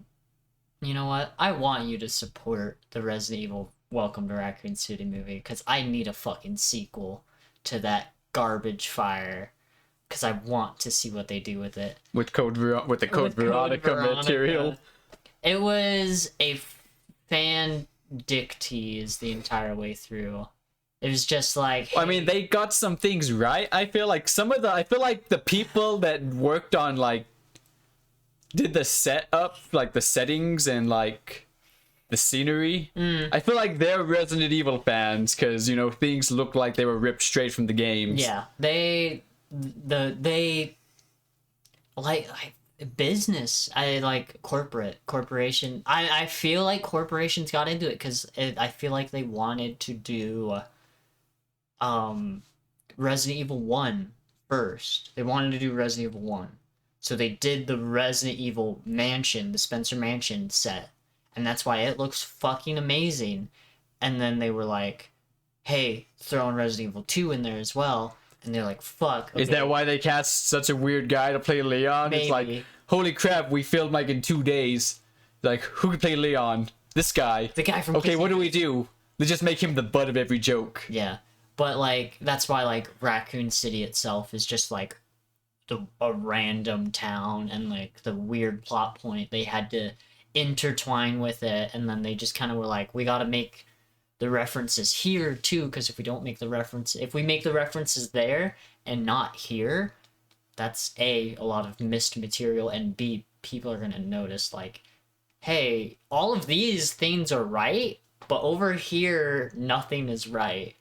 you know what? I want you to support the Resident Evil Welcome to Raccoon City movie because I need a fucking sequel to that garbage fire. Because I want to see what they do with it. With the Code Veronica material. It was a fan dick tease the entire way through. It was just like, hey. I mean, they got some things right. I feel like the people that worked on like did the setup, like the settings and like the scenery. I feel like they're Resident Evil fans because things look like they were ripped straight from the games. Yeah, they like business. I like corporation. I feel like corporations got into it because I feel like they wanted to do Resident Evil 1 first. They wanted to do Resident Evil 1. So they did the Resident Evil Mansion, the Spencer Mansion set. And that's why it looks fucking amazing. And then they were like, hey, throw in Resident Evil 2 in there as well. And they're like, fuck. Okay. Is that why they cast such a weird guy to play Leon? Maybe. It's like, holy crap, we filmed like in 2 days. Like, who could play Leon? This guy. The guy from Okay, Kissing what do we do? They just make him the butt of every joke. Yeah. But, like, that's why, like, Raccoon City itself is just, like, a random town and, like, the weird plot point they had to intertwine with it. And then they just kind of were like, we gotta make the references here, too, because if we make the references there and not here, that's A, a lot of missed material, and B, people are gonna notice, like, hey, all of these things are right, but over here, nothing is right.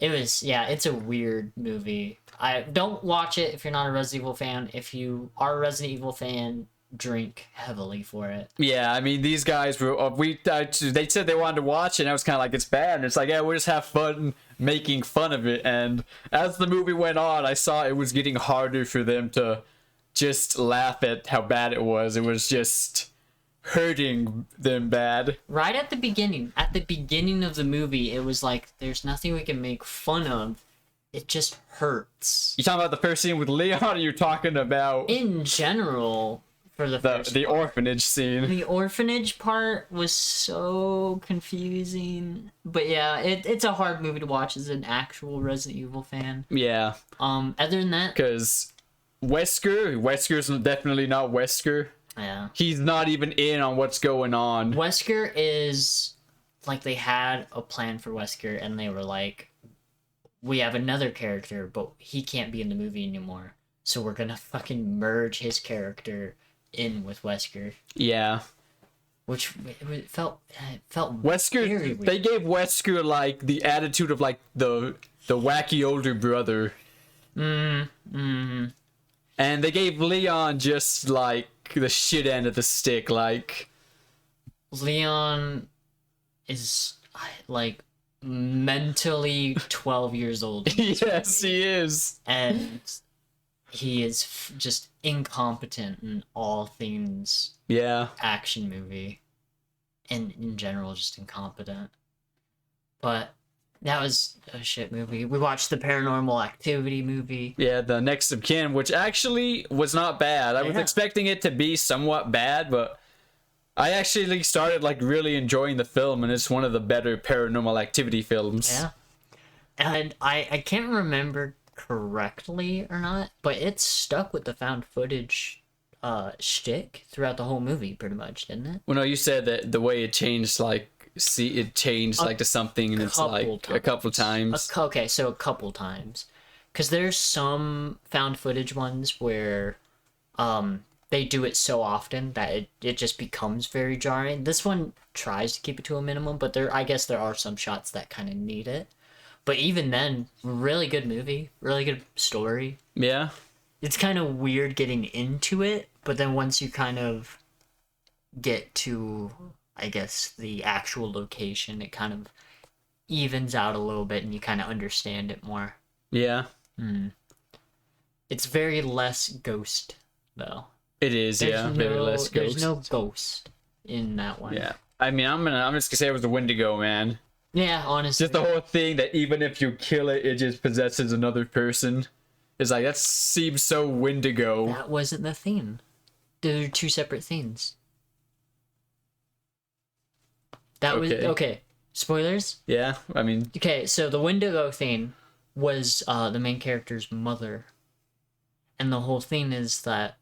It's a weird movie. I don't watch it if you're not a Resident Evil fan. If you are a Resident Evil fan, drink heavily for it. Yeah, I mean, these guys were they said they wanted to watch it, and I was kind of like, it's bad, and it's like, yeah, we'll just have fun making fun of it. And as the movie went on, I saw it was getting harder for them to just laugh at how bad it was. It was just hurting them bad. Right at the beginning of the movie, it was like, there's nothing we can make fun of. It just hurts. You talking about the first scene with Leon, or you're talking about in general? For the orphanage scene. The orphanage part was so confusing. But yeah, it's a hard movie to watch as an actual Resident Evil fan. Yeah. Other than that, because Wesker's definitely not Wesker. Yeah. He's not even in on what's going on. Wesker is like, they had a plan for Wesker and they were like, we have another character, but he can't be in the movie anymore. So we're gonna fucking merge his character in with Wesker. Yeah. Which it felt Wesker, very weird. They gave Wesker like the attitude of like the wacky older brother. And they gave Leon just like the shit end of the stick. Like, Leon is like mentally 12 years old. Yes, he is. And he is just incompetent in all things. Yeah. Action movie. And in general, just incompetent. But that was a shit movie. We watched the Paranormal Activity movie. Yeah, the Next of Kin, which actually was not bad. I was expecting it to be somewhat bad, but I actually started like really enjoying the film, and it's one of the better Paranormal Activity films. Yeah. And I can't remember correctly or not, but it stuck with the found footage shtick throughout the whole movie, pretty much, didn't it? Well, no, you said that the way it changed, like, it changed like to something, and it's like a couple times. Okay, so a couple times, because there's some found footage ones where they do it so often that it just becomes very jarring. This one tries to keep it to a minimum, but I guess there are some shots that kind of need it. But even then, really good movie, really good story. Yeah. It's kind of weird getting into it, but then once you kind of get to, I guess, the actual location, it kind of evens out a little bit and you kind of understand it more. Yeah. It's very less ghost, though. It is, yeah. Very less There's ghosts. no ghost in that one. Yeah. I mean, I'm just gonna say it was the Wendigo, man. Yeah, honestly. Just the whole thing that even if you kill it, it just possesses another person. It's like, that seems so Wendigo. That wasn't the theme. They're two separate things. That was okay. Spoilers? Yeah, I mean, Okay, so the Wendigo thing was the main character's mother. And the whole thing is that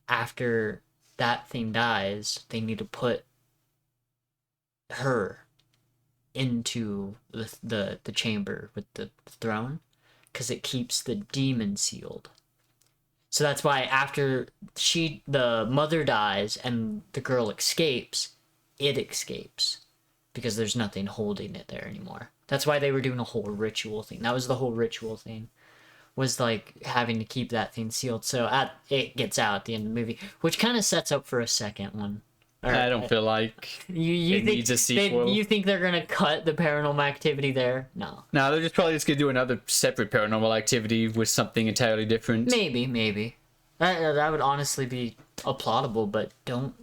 after that thing dies, they need to put her into the chamber with the throne because it keeps the demon sealed. So that's why after the mother dies and the girl escapes, it escapes because there's nothing holding it there anymore. That's why they were doing a whole ritual thing. That was the whole ritual thing, was like having to keep that thing sealed. So it gets out at the end of the movie, which kind of sets up for a second one. I don't feel like you it think needs a sequel. you think they're gonna cut the Paranormal Activity there? No. No, they're probably just gonna do another separate Paranormal Activity with something entirely different. Maybe. That would honestly be applaudable, but don't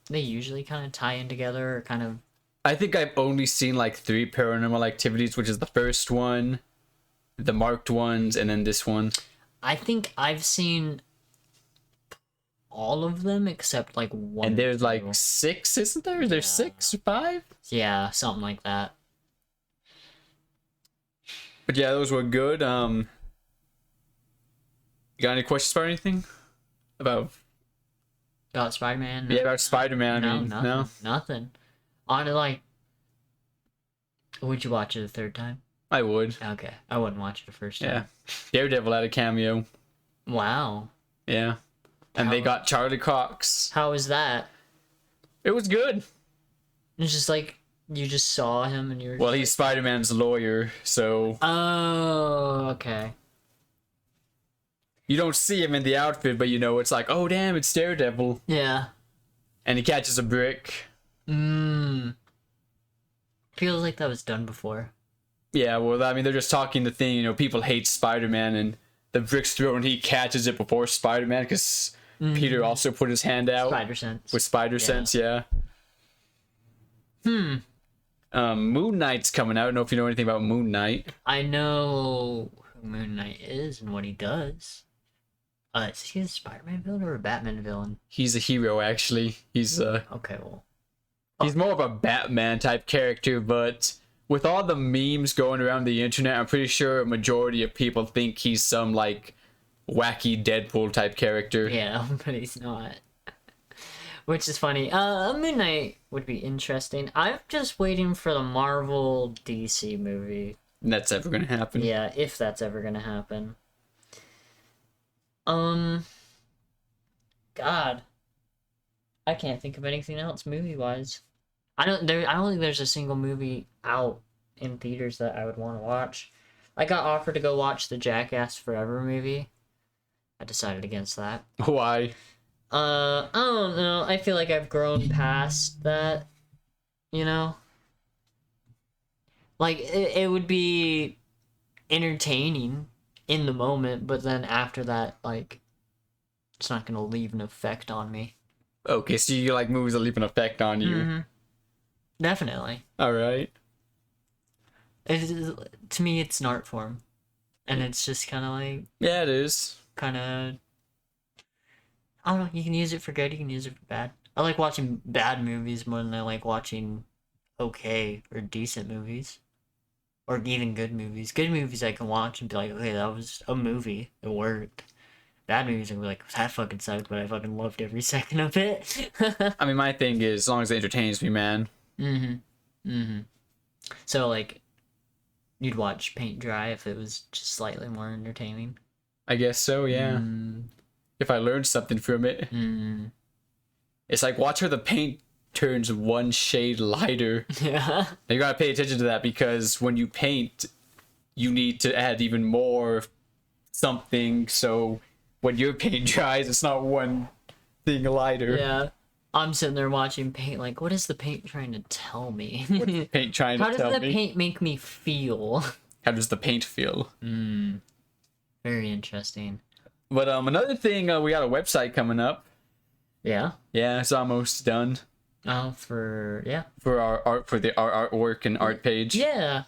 they usually kind of tie in together or kind of... I think I've only seen like 3 Paranormal Activities, which is the first one, the marked ones, and then this one. I think I've seen all of them except like one. And there's like 6, isn't there? Is there 6 or 5? Yeah, something like that. But yeah, those were good. You got any questions about anything? About Spider-Man? Yeah, about Spider-Man. I mean, nothing. On to like, would you watch it a third time? I would. Okay, I wouldn't watch it the first time. Yeah. Daredevil had a cameo. Wow. Yeah. And they got Charlie Cox. How was that? It was good. It's just like you just saw him and you were... Well, he's Spider-Man's lawyer, so... Oh, okay. You don't see him in the outfit, but you know, it's like, oh, damn, it's Daredevil. Yeah. And he catches a brick. Feels like that was done before. Yeah, well, I mean, they're just talking the thing, you know, people hate Spider-Man, and the brick's thrown, and he catches it before Spider-Man, because Peter also put his hand out. Spider sense. With Spider Sense, yeah. Moon Knight's coming out. I don't know if you know anything about Moon Knight. I know who Moon Knight is and what he does. Is he a Spider-Man villain or a Batman villain? He's a hero, actually. He's Okay, well... He's more of a Batman type character, but with all the memes going around the internet, I'm pretty sure a majority of people think he's some, like, wacky Deadpool type character. Yeah, but he's not. Which is funny. Moon Knight would be interesting. I'm just waiting for the Marvel DC movie. And that's ever gonna happen. Yeah, if that's ever gonna happen. God. I can't think of anything else movie-wise. I don't think there's a single movie out in theaters that I would want to watch. I got offered to go watch the Jackass Forever movie. I decided against that. Why? I don't know. I feel like I've grown past that. You know? Like, it would be entertaining in the moment, but then after that, like, it's not gonna leave an effect on me. Okay, so you like movies that leave an effect on you. Mm-hmm. Definitely. Alright. To me, it's an art form. And it's just kind of like... Yeah, it is. Kind of... I don't know, you can use it for good, you can use it for bad. I like watching bad movies more than I like watching okay or decent movies. Or even good movies. Good movies I can watch and be like, okay, that was a movie. It worked. Bad movies, I'm like, that fucking sucked, but I fucking loved every second of it. I mean, my thing is, as long as it entertains me, man. So, like, you'd watch paint dry if it was just slightly more entertaining. I guess so, yeah. If I learned something from it. It's like, watch how the paint turns one shade lighter. Yeah. You gotta pay attention to that, because when you paint, you need to add even more something, so when your paint dries, it's not one thing lighter. Yeah. I'm sitting there watching paint like, what is the paint trying to tell me? What's the paint trying to tell me? How does the paint make me feel? How does the paint feel? Very interesting. But another thing, we got a website coming up. Yeah. Yeah, it's almost done Oh, for yeah. for our artwork and art page. Yeah.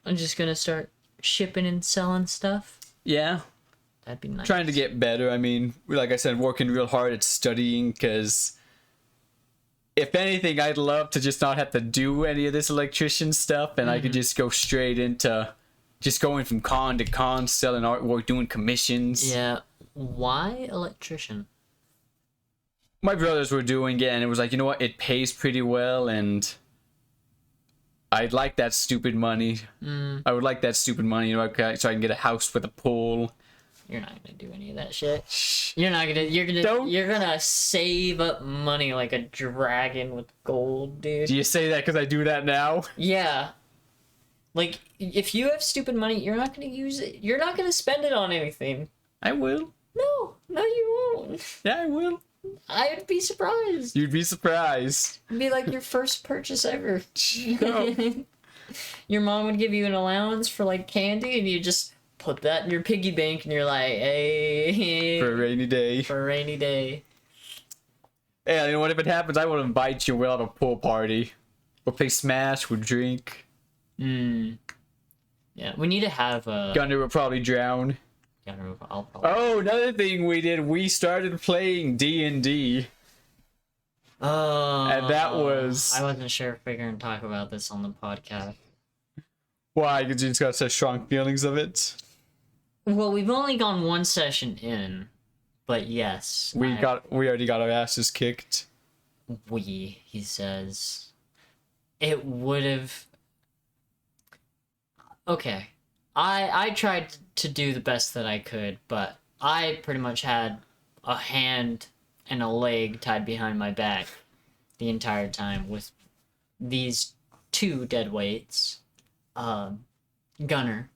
I'm just gonna start shipping and selling stuff. Yeah. That'd be nice. Trying to get better. I mean, like I said, working real hard at studying, because if anything, I'd love to just not have to do any of this electrician stuff, and I could just go straight into just going from con to con, selling artwork, doing commissions. Yeah. Why electrician? My brothers were doing it, and it was like, you know what, it pays pretty well, and I'd like that stupid money. I would like that stupid money, you know, so I can get a house with a pool. You're not gonna do any of that shit. You're not gonna. You're gonna save up money like a dragon with gold, dude. Do you say that because I do that now? Yeah. Like, if you have stupid money, you're not gonna use it. You're not gonna spend it on anything. I will. No, you won't. Yeah, I will. I'd be surprised. You'd be surprised. It'd be like your first purchase ever. No. Your mom would give you an allowance for like candy, and you just put that in your piggy bank, and you're like, hey, For a rainy day. for a rainy day. Yeah, you know what? If it happens, I will invite you. We'll have a pool party. We'll play Smash. We'll drink. Yeah, we need to have a. Gunner will probably drown. I'll probably... Oh, another thing we did. We started playing D&D. Oh, And that was... I wasn't sure if we were gonna talk about this on the podcast. Why? Because you just got such strong feelings of it? Well, we've only gone one session in, but yes, We already got our asses kicked. he says, it would have. Okay, I tried to do the best that I could, but I pretty much had a hand and a leg tied behind my back the entire time with these two dead weights. Gunner,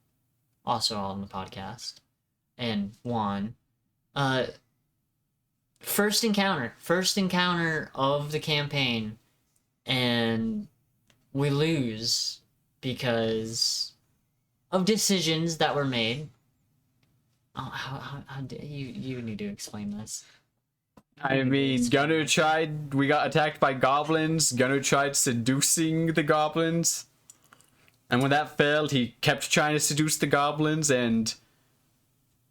also on the podcast, and Juan. First encounter of the campaign, and we lose because of decisions that were made. Oh, how you need to explain this. I mean, Gunner tried... We got attacked by goblins. Gunner tried seducing the goblins. And when that failed, he kept trying to seduce the goblins, and...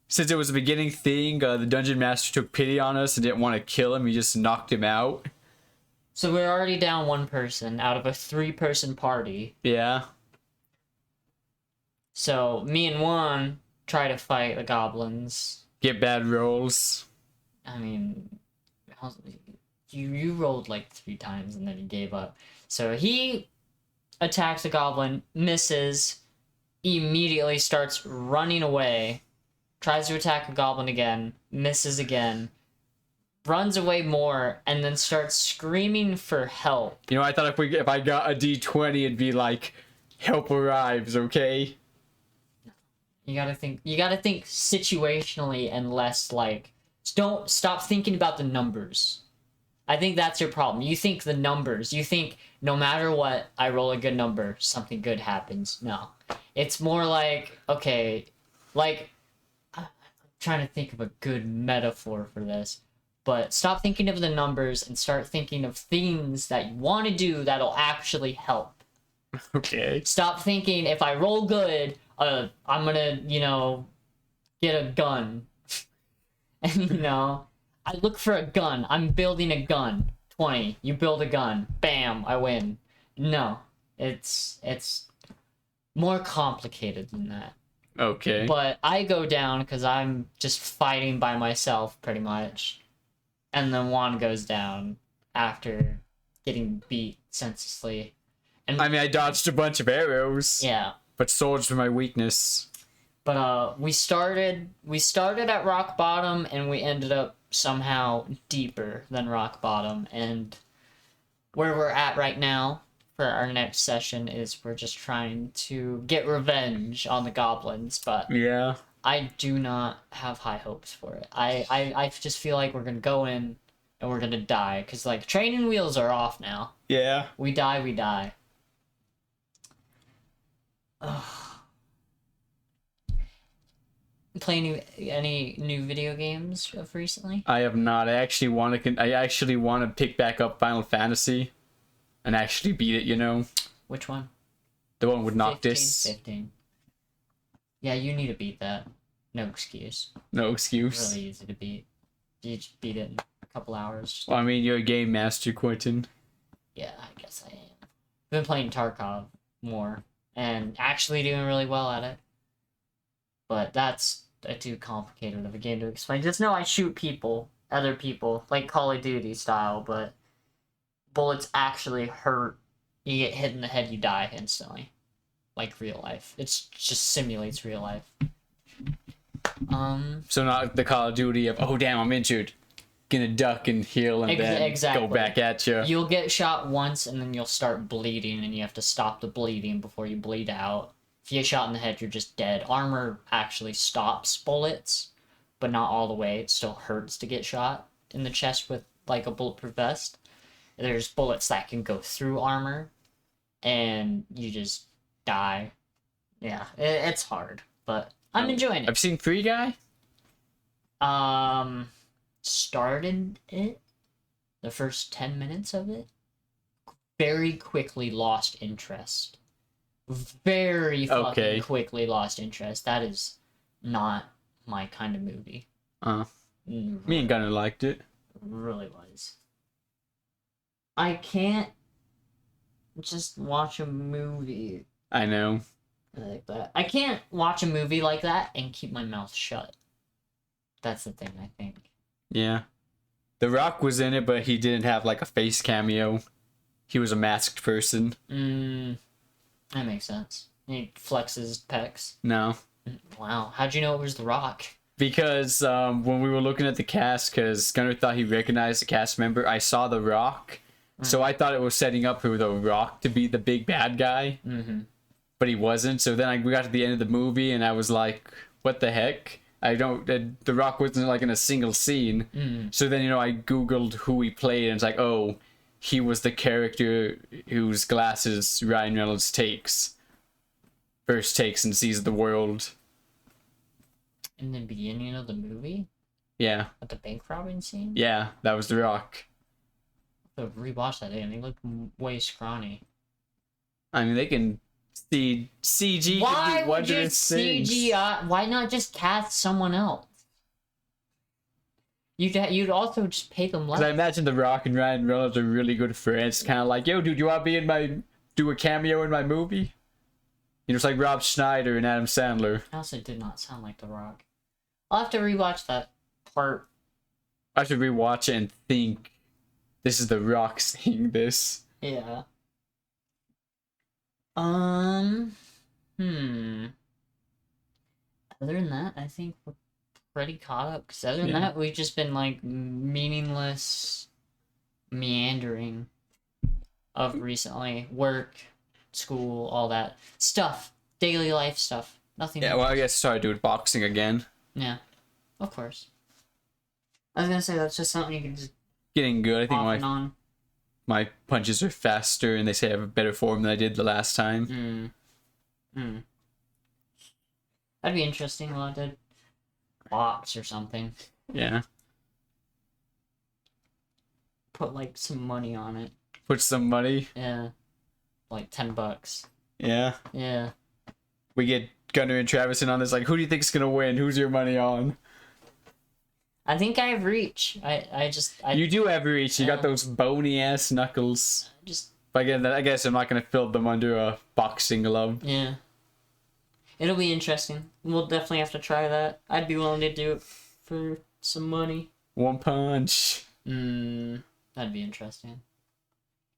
Since it was a beginning thing, the Dungeon Master took pity on us and didn't want to kill him. He just knocked him out. So we're already down one person out of a 3-person party. Yeah. So me and Juan try to fight the goblins. Get bad rolls. I mean, you rolled like 3 times and then he gave up. So he attacks a goblin, misses, immediately starts running away, tries to attack a goblin again, misses again, runs away more, and then starts screaming for help. You know, I thought if I got a D20, it'd be like, help arrives, okay? You gotta think situationally and less like, don't stop thinking about the numbers. I think that's your problem. You think the numbers. You think no matter what, I roll a good number, something good happens. No. It's more like, okay, like, I'm trying to think of a good metaphor for this, but stop thinking of the numbers and start thinking of things that you want to do that'll actually help. Okay. Stop thinking, if I roll good, I'm gonna, get a gun. And, I look for a gun. I'm building a gun. 20. You build a gun. Bam, I win. No. It's more complicated than that. Okay. But I go down because I'm just fighting by myself, pretty much. And then Juan goes down after getting beat senselessly. And I mean, I dodged a bunch of arrows. yeah. But swords were my weakness. But we started at rock bottom, and we ended up somehow deeper than rock bottom. And where we're at right now for our next session is we're just trying to get revenge on the goblins. But Yeah. I do not have high hopes for it. I just feel like we're gonna go in and we're gonna die, because like training wheels are off now. Yeah. We die. Ugh. play any new video games of recently? I have not. I actually want to pick back up Final Fantasy and actually beat it, you know? Which one? The one with Noctis. 15. Yeah, you need to beat that. No excuse. No excuse. Really easy to beat. You just beat it in a couple hours. Well, I mean, you're a game master, Quentin. Yeah, I guess I am. I've been playing Tarkov more and actually doing really well at it. But that's too complicated of a game to explain. Just know I shoot other people, like Call of Duty style, but bullets actually hurt. You get hit in the head, you die instantly. Like real life. It just simulates real life. So not the Call of Duty of, oh damn, I'm injured. Gonna duck and heal and then go back at you. You'll get shot once and then you'll start bleeding and you have to stop the bleeding before you bleed out. If you get shot in the head, you're just dead. Armor actually stops bullets, but not all the way. It still hurts to get shot in the chest with like a bulletproof vest. There's bullets that can go through armor and you just die. Yeah, it's hard, but I'm enjoying it. I've seen Free Guy. Started it, the first 10 minutes of it, very quickly lost interest. Very fucking quickly lost interest. That is not my kind of movie. Me and Gunnar liked it. Really was. I can't just watch a movie I know. like that. I can't watch a movie like that and keep my mouth shut. That's the thing, I think. Yeah. The Rock was in it, but he didn't have like a face cameo. He was a masked person. That makes sense. He flexes pecs. No. Wow. How'd you know it was The Rock? Because when we were looking at the cast, because Gunnar thought he recognized the cast member, I saw The Rock. So I thought it was setting up for The Rock to be the big bad guy. But he wasn't. So then we got to the end of the movie and I was like, what the heck? The Rock wasn't like in a single scene. So then, I Googled who he played and it's like, oh, he was the character whose glasses Ryan Reynolds first takes and sees the world. In the beginning of the movie? Yeah. At the bank robbing scene? Yeah, that was The Rock. I have to rewatch that and he looked way scrawny. I mean, they can see CG. Why would you CGI? Why not just cast someone else? You'd also just pay them less. Because I imagine The Rock and Ryan Reynolds are really good friends. Kind of like, yo, dude, you want to be do a cameo in my movie? It's like Rob Schneider and Adam Sandler. Also did not sound like The Rock. I'll have to rewatch that part. I should rewatch it and think, this is The Rock saying this. Yeah. Other than that, I think we're pretty caught up. Because other than that, we've just been like meaningless meandering of recently. Work, school, all that stuff. Daily life stuff. Nothing. Yeah, well, I guess started doing boxing again. Yeah, of course. I was gonna say that's just something you can just getting good. I think off and on. My punches are faster, and they say I have a better form than I did the last time. That'd be interesting. We'll have to box or something. Yeah. Put like some money on it. Put some money. Yeah. Like $10. Yeah. Yeah. We get Gunnar and Travis in on this. Like, who do you think's gonna win? Who's your money on? I think I have reach. You do have reach. You got those bony ass knuckles. But again, I guess I'm not gonna fill them under a boxing glove. Yeah. It'll be interesting. We'll definitely have to try that. I'd be willing to do it for some money. One punch. That'd be interesting.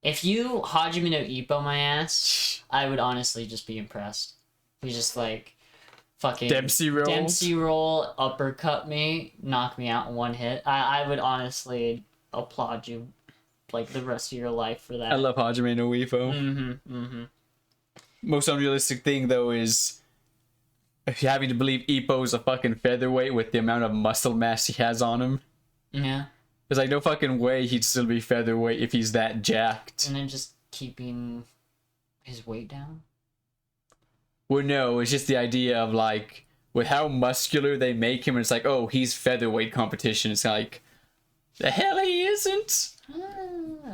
If you Hajime no Ippo my ass, I would honestly just be impressed. You just like fucking Dempsey roll, uppercut me, knock me out in one hit. I would honestly applaud you like the rest of your life for that. I love Hajime no Ippo. Most unrealistic thing though is having to believe Ippo's a fucking featherweight with the amount of muscle mass he has on him. Yeah. There's like no fucking way he'd still be featherweight if he's that jacked. And then just keeping his weight down? Well, no, it's just the idea of like with how muscular they make him, and it's like, oh, he's featherweight competition. It's like, the hell he isn't.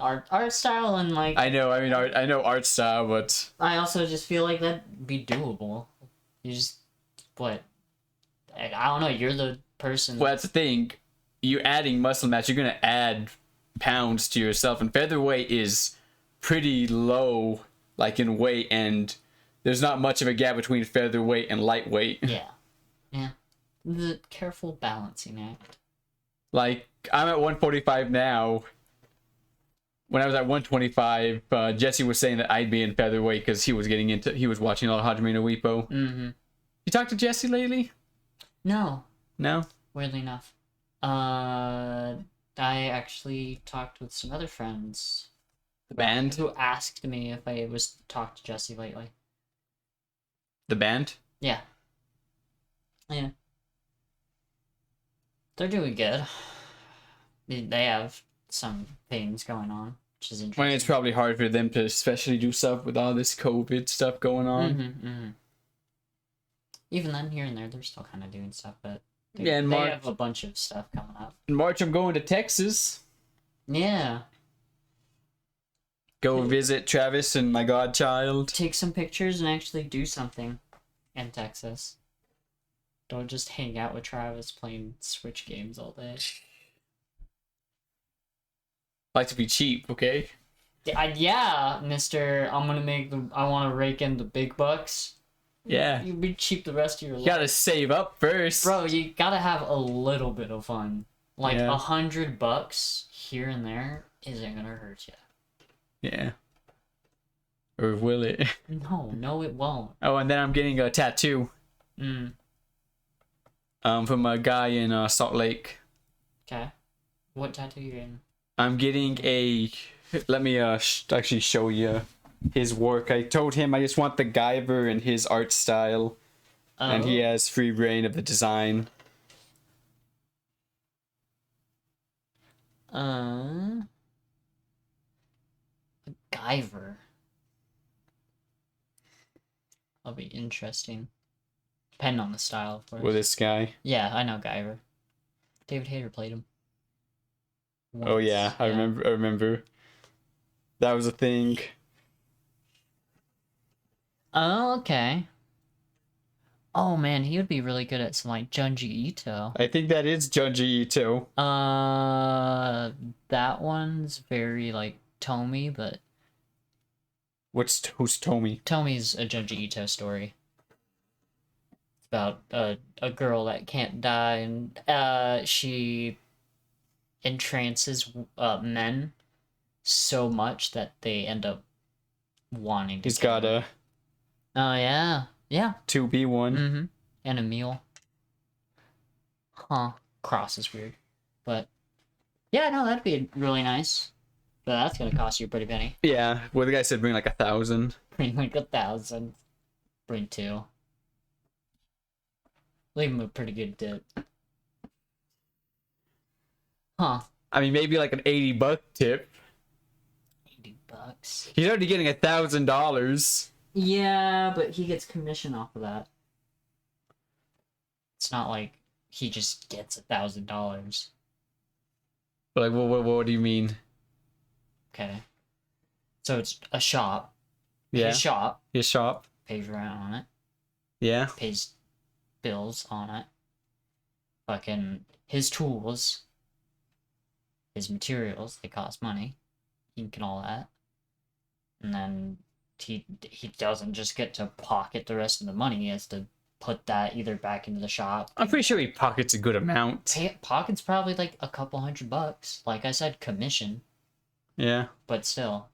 Art style and like. I know. I mean, I know art style, but I also just feel like that'd be doable. You just what? I don't know. You're the person. well, that's the thing. You adding muscle mass, you're gonna add pounds to yourself, and featherweight is pretty low, like in weight, and there's not much of a gap between featherweight and lightweight. Yeah. The careful balancing act. Like, I'm at 145 now. When I was at 125, Jesse was saying that I'd be in featherweight because he was watching a lot of Hajime no Ippo. Mm-hmm. You talked to Jesse lately? No. No? Weirdly enough. I actually talked with some other friends. The band? Who asked me if I was talked to Jesse lately. The band? Yeah. Yeah. They're doing good. They have some things going on, which is interesting. Well, it's probably hard for them to especially do stuff with all this COVID stuff going on. Mm-hmm. Even then, here and there, they're still kind of doing stuff, but Yeah, in they March. have a bunch of stuff coming up. In March, I'm going to Texas. Yeah. Go visit Travis and my godchild. Take some pictures and actually do something in Texas. Don't just hang out with Travis playing Switch games all day. I like to be cheap, okay? Yeah, mister, I want to rake in the big bucks. Yeah. You be cheap the rest of your You life. gotta save up first. Bro, you gotta have a little bit of fun. Like, Yeah. $100 here and there isn't gonna hurt you. Yeah. Or will it? No, it won't. Oh, and then I'm getting a tattoo. From a guy in Salt Lake. Okay. What tattoo you getting? I'm getting a. Let me actually show you his work. I told him I just want the Guyver and his art style, and he has free reign of the design. Guyver. That'll be interesting. Depending on the style, of course. With this guy. Yeah, I know Guyver. David Hayter played him. Oh yeah, I remember. That was a thing. Oh, okay. Oh man, he would be really good at some like Junji Ito. I think that is Junji Ito. That one's very like Tomy, but Who's Tomy? Tomy's a Junji Ito story. It's about a girl that can't die, and she entrances men so much that they end up wanting to. He's got a. Oh yeah. 2B1. And a meal. Huh. Cross is weird. But yeah, no, that'd be really nice. But that's gonna cost you a pretty penny. Yeah, well, the guy said bring like 1,000. Bring like 1,000. Bring 2. Leave him a pretty good tip. Huh. I mean, maybe like an $80 tip. $80. He's already getting $1,000. Yeah, but he gets commission off of that. It's not like he just gets $1,000. But like, what do you mean? Okay. So it's a shop. Yeah. His shop. His shop. Pays rent on it. Yeah. Pays bills on it. Fucking his tools. His materials, they cost money. Ink and all that. And then he doesn't just get to pocket the rest of the money. He has to put that either back into the shop. I'm pretty sure he pockets a good amount. Pocket's probably like a couple $100. Like I said, commission. Yeah. But still.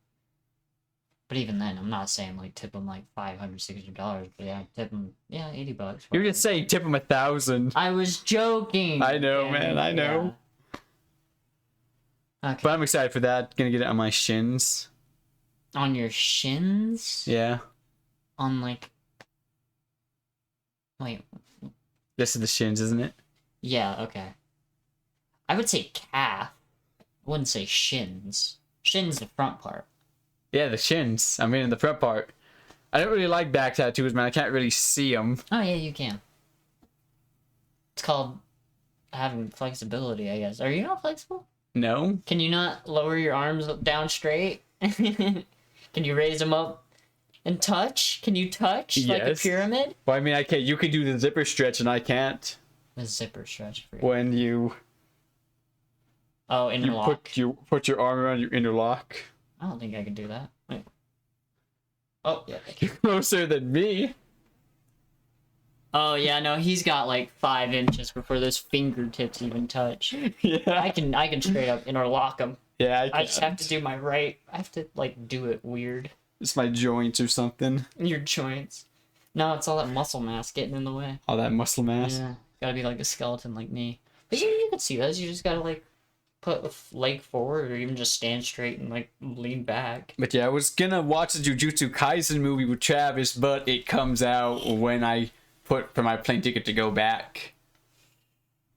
But even then, I'm not saying like tip him like $500, $600. But yeah, tip him $80. You were just saying tip him 1,000. I was joking. I know, man. I know. Yeah. Okay. But I'm excited for that. Gonna get it on my shins. On your shins? Yeah. On like. Wait. This is the shins, isn't it? Yeah. Okay. I would say calf. I wouldn't say shins. Shins the front part. Yeah, the shins. I mean, in the front part. I don't really like back tattoos, man. I can't really see them. Oh yeah, you can. It's called having flexibility, I guess. Are you not flexible? No. Can you not lower your arms down straight? Can you raise them up and touch? Can you touch like a Yes. pyramid? Well, I mean, I can't. You can do the zipper stretch, and I can't. The zipper stretch for you. When you interlock. you put your arm around your interlock. I don't think I can do that. Wait. Oh, yeah. You're closer than me. Oh, yeah, no, he's got like 5 inches before those fingertips even touch. Yeah. I can straight up interlock them. Yeah, I just have to do my right. I have to, like, do it weird. It's my joints or something. Your joints. No, it's all that muscle mass getting in the way. All that muscle mass. Yeah. Gotta be like a skeleton like me. But you can see those. You just gotta, like, put a leg forward or even just stand straight and, like, lean back. But yeah, I was gonna watch the Jujutsu Kaisen movie with Travis, but it comes out when I put for my plane ticket to go back.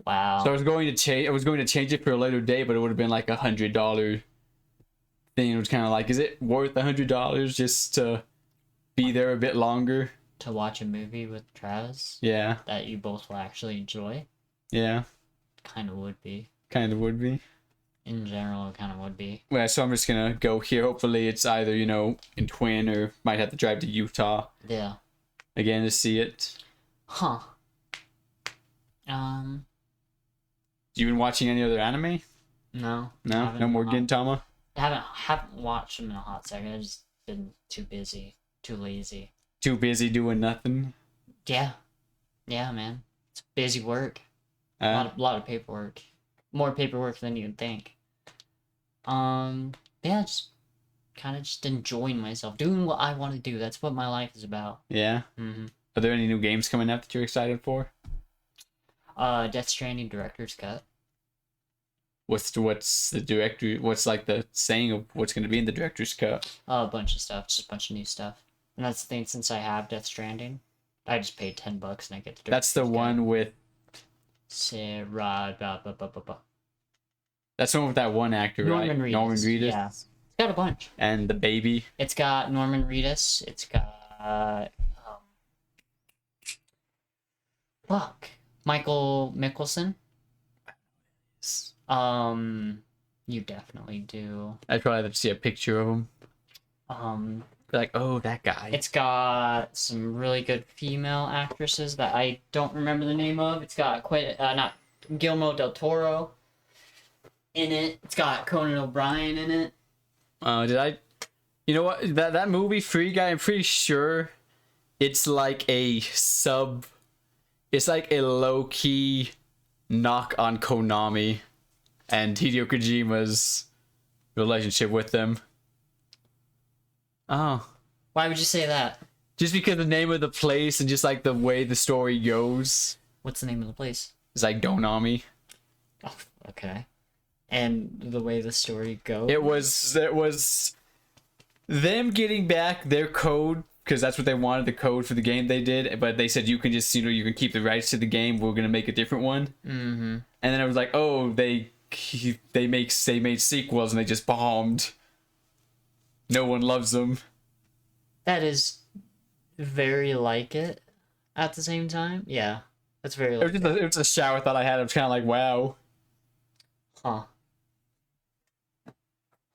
Wow. So I was going to change it for a later day, but it would have been like $100 thing. It was kind of like, is it worth $100 just to be there a bit longer? To watch a movie with Travis Yeah. that you both will actually enjoy? Yeah. Kind of would be. Kind of would be. In general, it kind of would be. Well, so I'm just gonna go here. Hopefully it's either, in Twin or might have to drive to Utah Yeah. again to see it. Huh. You been watching any other anime? No. No? No more Gintama? I haven't watched them in a hot second. I've just been too busy. Too lazy. Too busy doing nothing? Yeah. Yeah, man. It's busy work. A lot of paperwork. More paperwork than you'd think. Yeah, just enjoying myself. Doing what I want to do. That's what my life is about. Yeah? Mm-hmm. Are there any new games coming out that you're excited for? Death Stranding Director's Cut. What's the director? What's like the saying of what's going to be in the director's cut? A bunch of stuff, just a bunch of new stuff. And that's the thing. Since I have Death Stranding, I just paid $10 and I get the. That's the one with. Sarah. That's the one with that one actor, right? Norman Reedus. Yeah, it's got a bunch. And the baby. It's got Norman Reedus. It's got Michael Mickelson. You definitely do. I'd probably have to see a picture of him. Be like, oh, that guy. It's got some really good female actresses that I don't remember the name of. It's got not Guillermo del Toro in it. It's got Conan O'Brien in it. You know what? That movie Free Guy, I'm pretty sure it's like it's like a low-key knock on Konami and Hideo Kojima's relationship with them. Oh. Why would you say that? Just because the name of the place and just like the way the story goes. What's the name of the place? It's like Donami. Oh, okay. And the way the story goes? It was them getting back their code, because that's what they wanted, the code for the game they did, but they said you can just, you can keep the rights to the game, we're going to make a different one. Mm-hmm. And then I was like, oh, they made sequels and they just bombed. No one loves them. That is very like it at the same time. Yeah, that's very like it. It was a shower thought I had. I was kind of like, wow.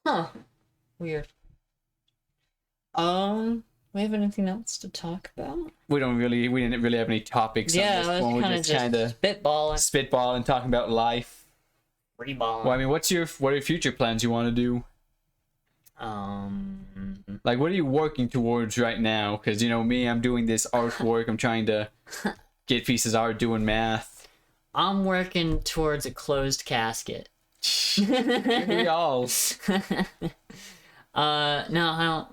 Huh. Weird. We have anything else to talk about? We didn't really have any topics on this one. We're just kind of spitballing, talking about life. Freeballing. Well, I mean, what are your future plans you want to do? Like, what are you working towards right now? Because, me, I'm doing this artwork. I'm trying to get pieces of art, doing math. I'm working towards a closed casket. We all. No, I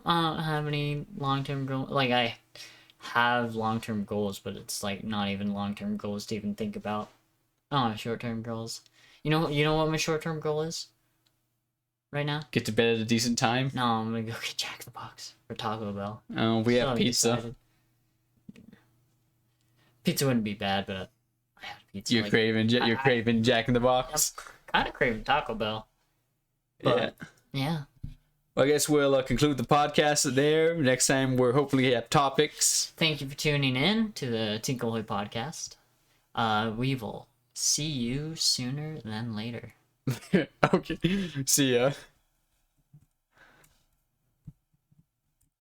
don't have any long-term goals. Like, I have long-term goals, but it's, like, not even long-term goals to even think about. I don't have short-term goals. You know what my short-term goal is? Right now? Get to bed at a decent time? No, I'm gonna go get Jack in the Box or Taco Bell. Oh, we have pizza. Decided. Pizza wouldn't be bad, but I had pizza. You're craving Jack in the Box? I'm kind of craving Taco Bell. But, yeah. Well, I guess we'll conclude the podcast there. Next time we'll hopefully have topics. Thank you for tuning in to the Tinkle podcast. We will see you sooner than later. Okay. See ya.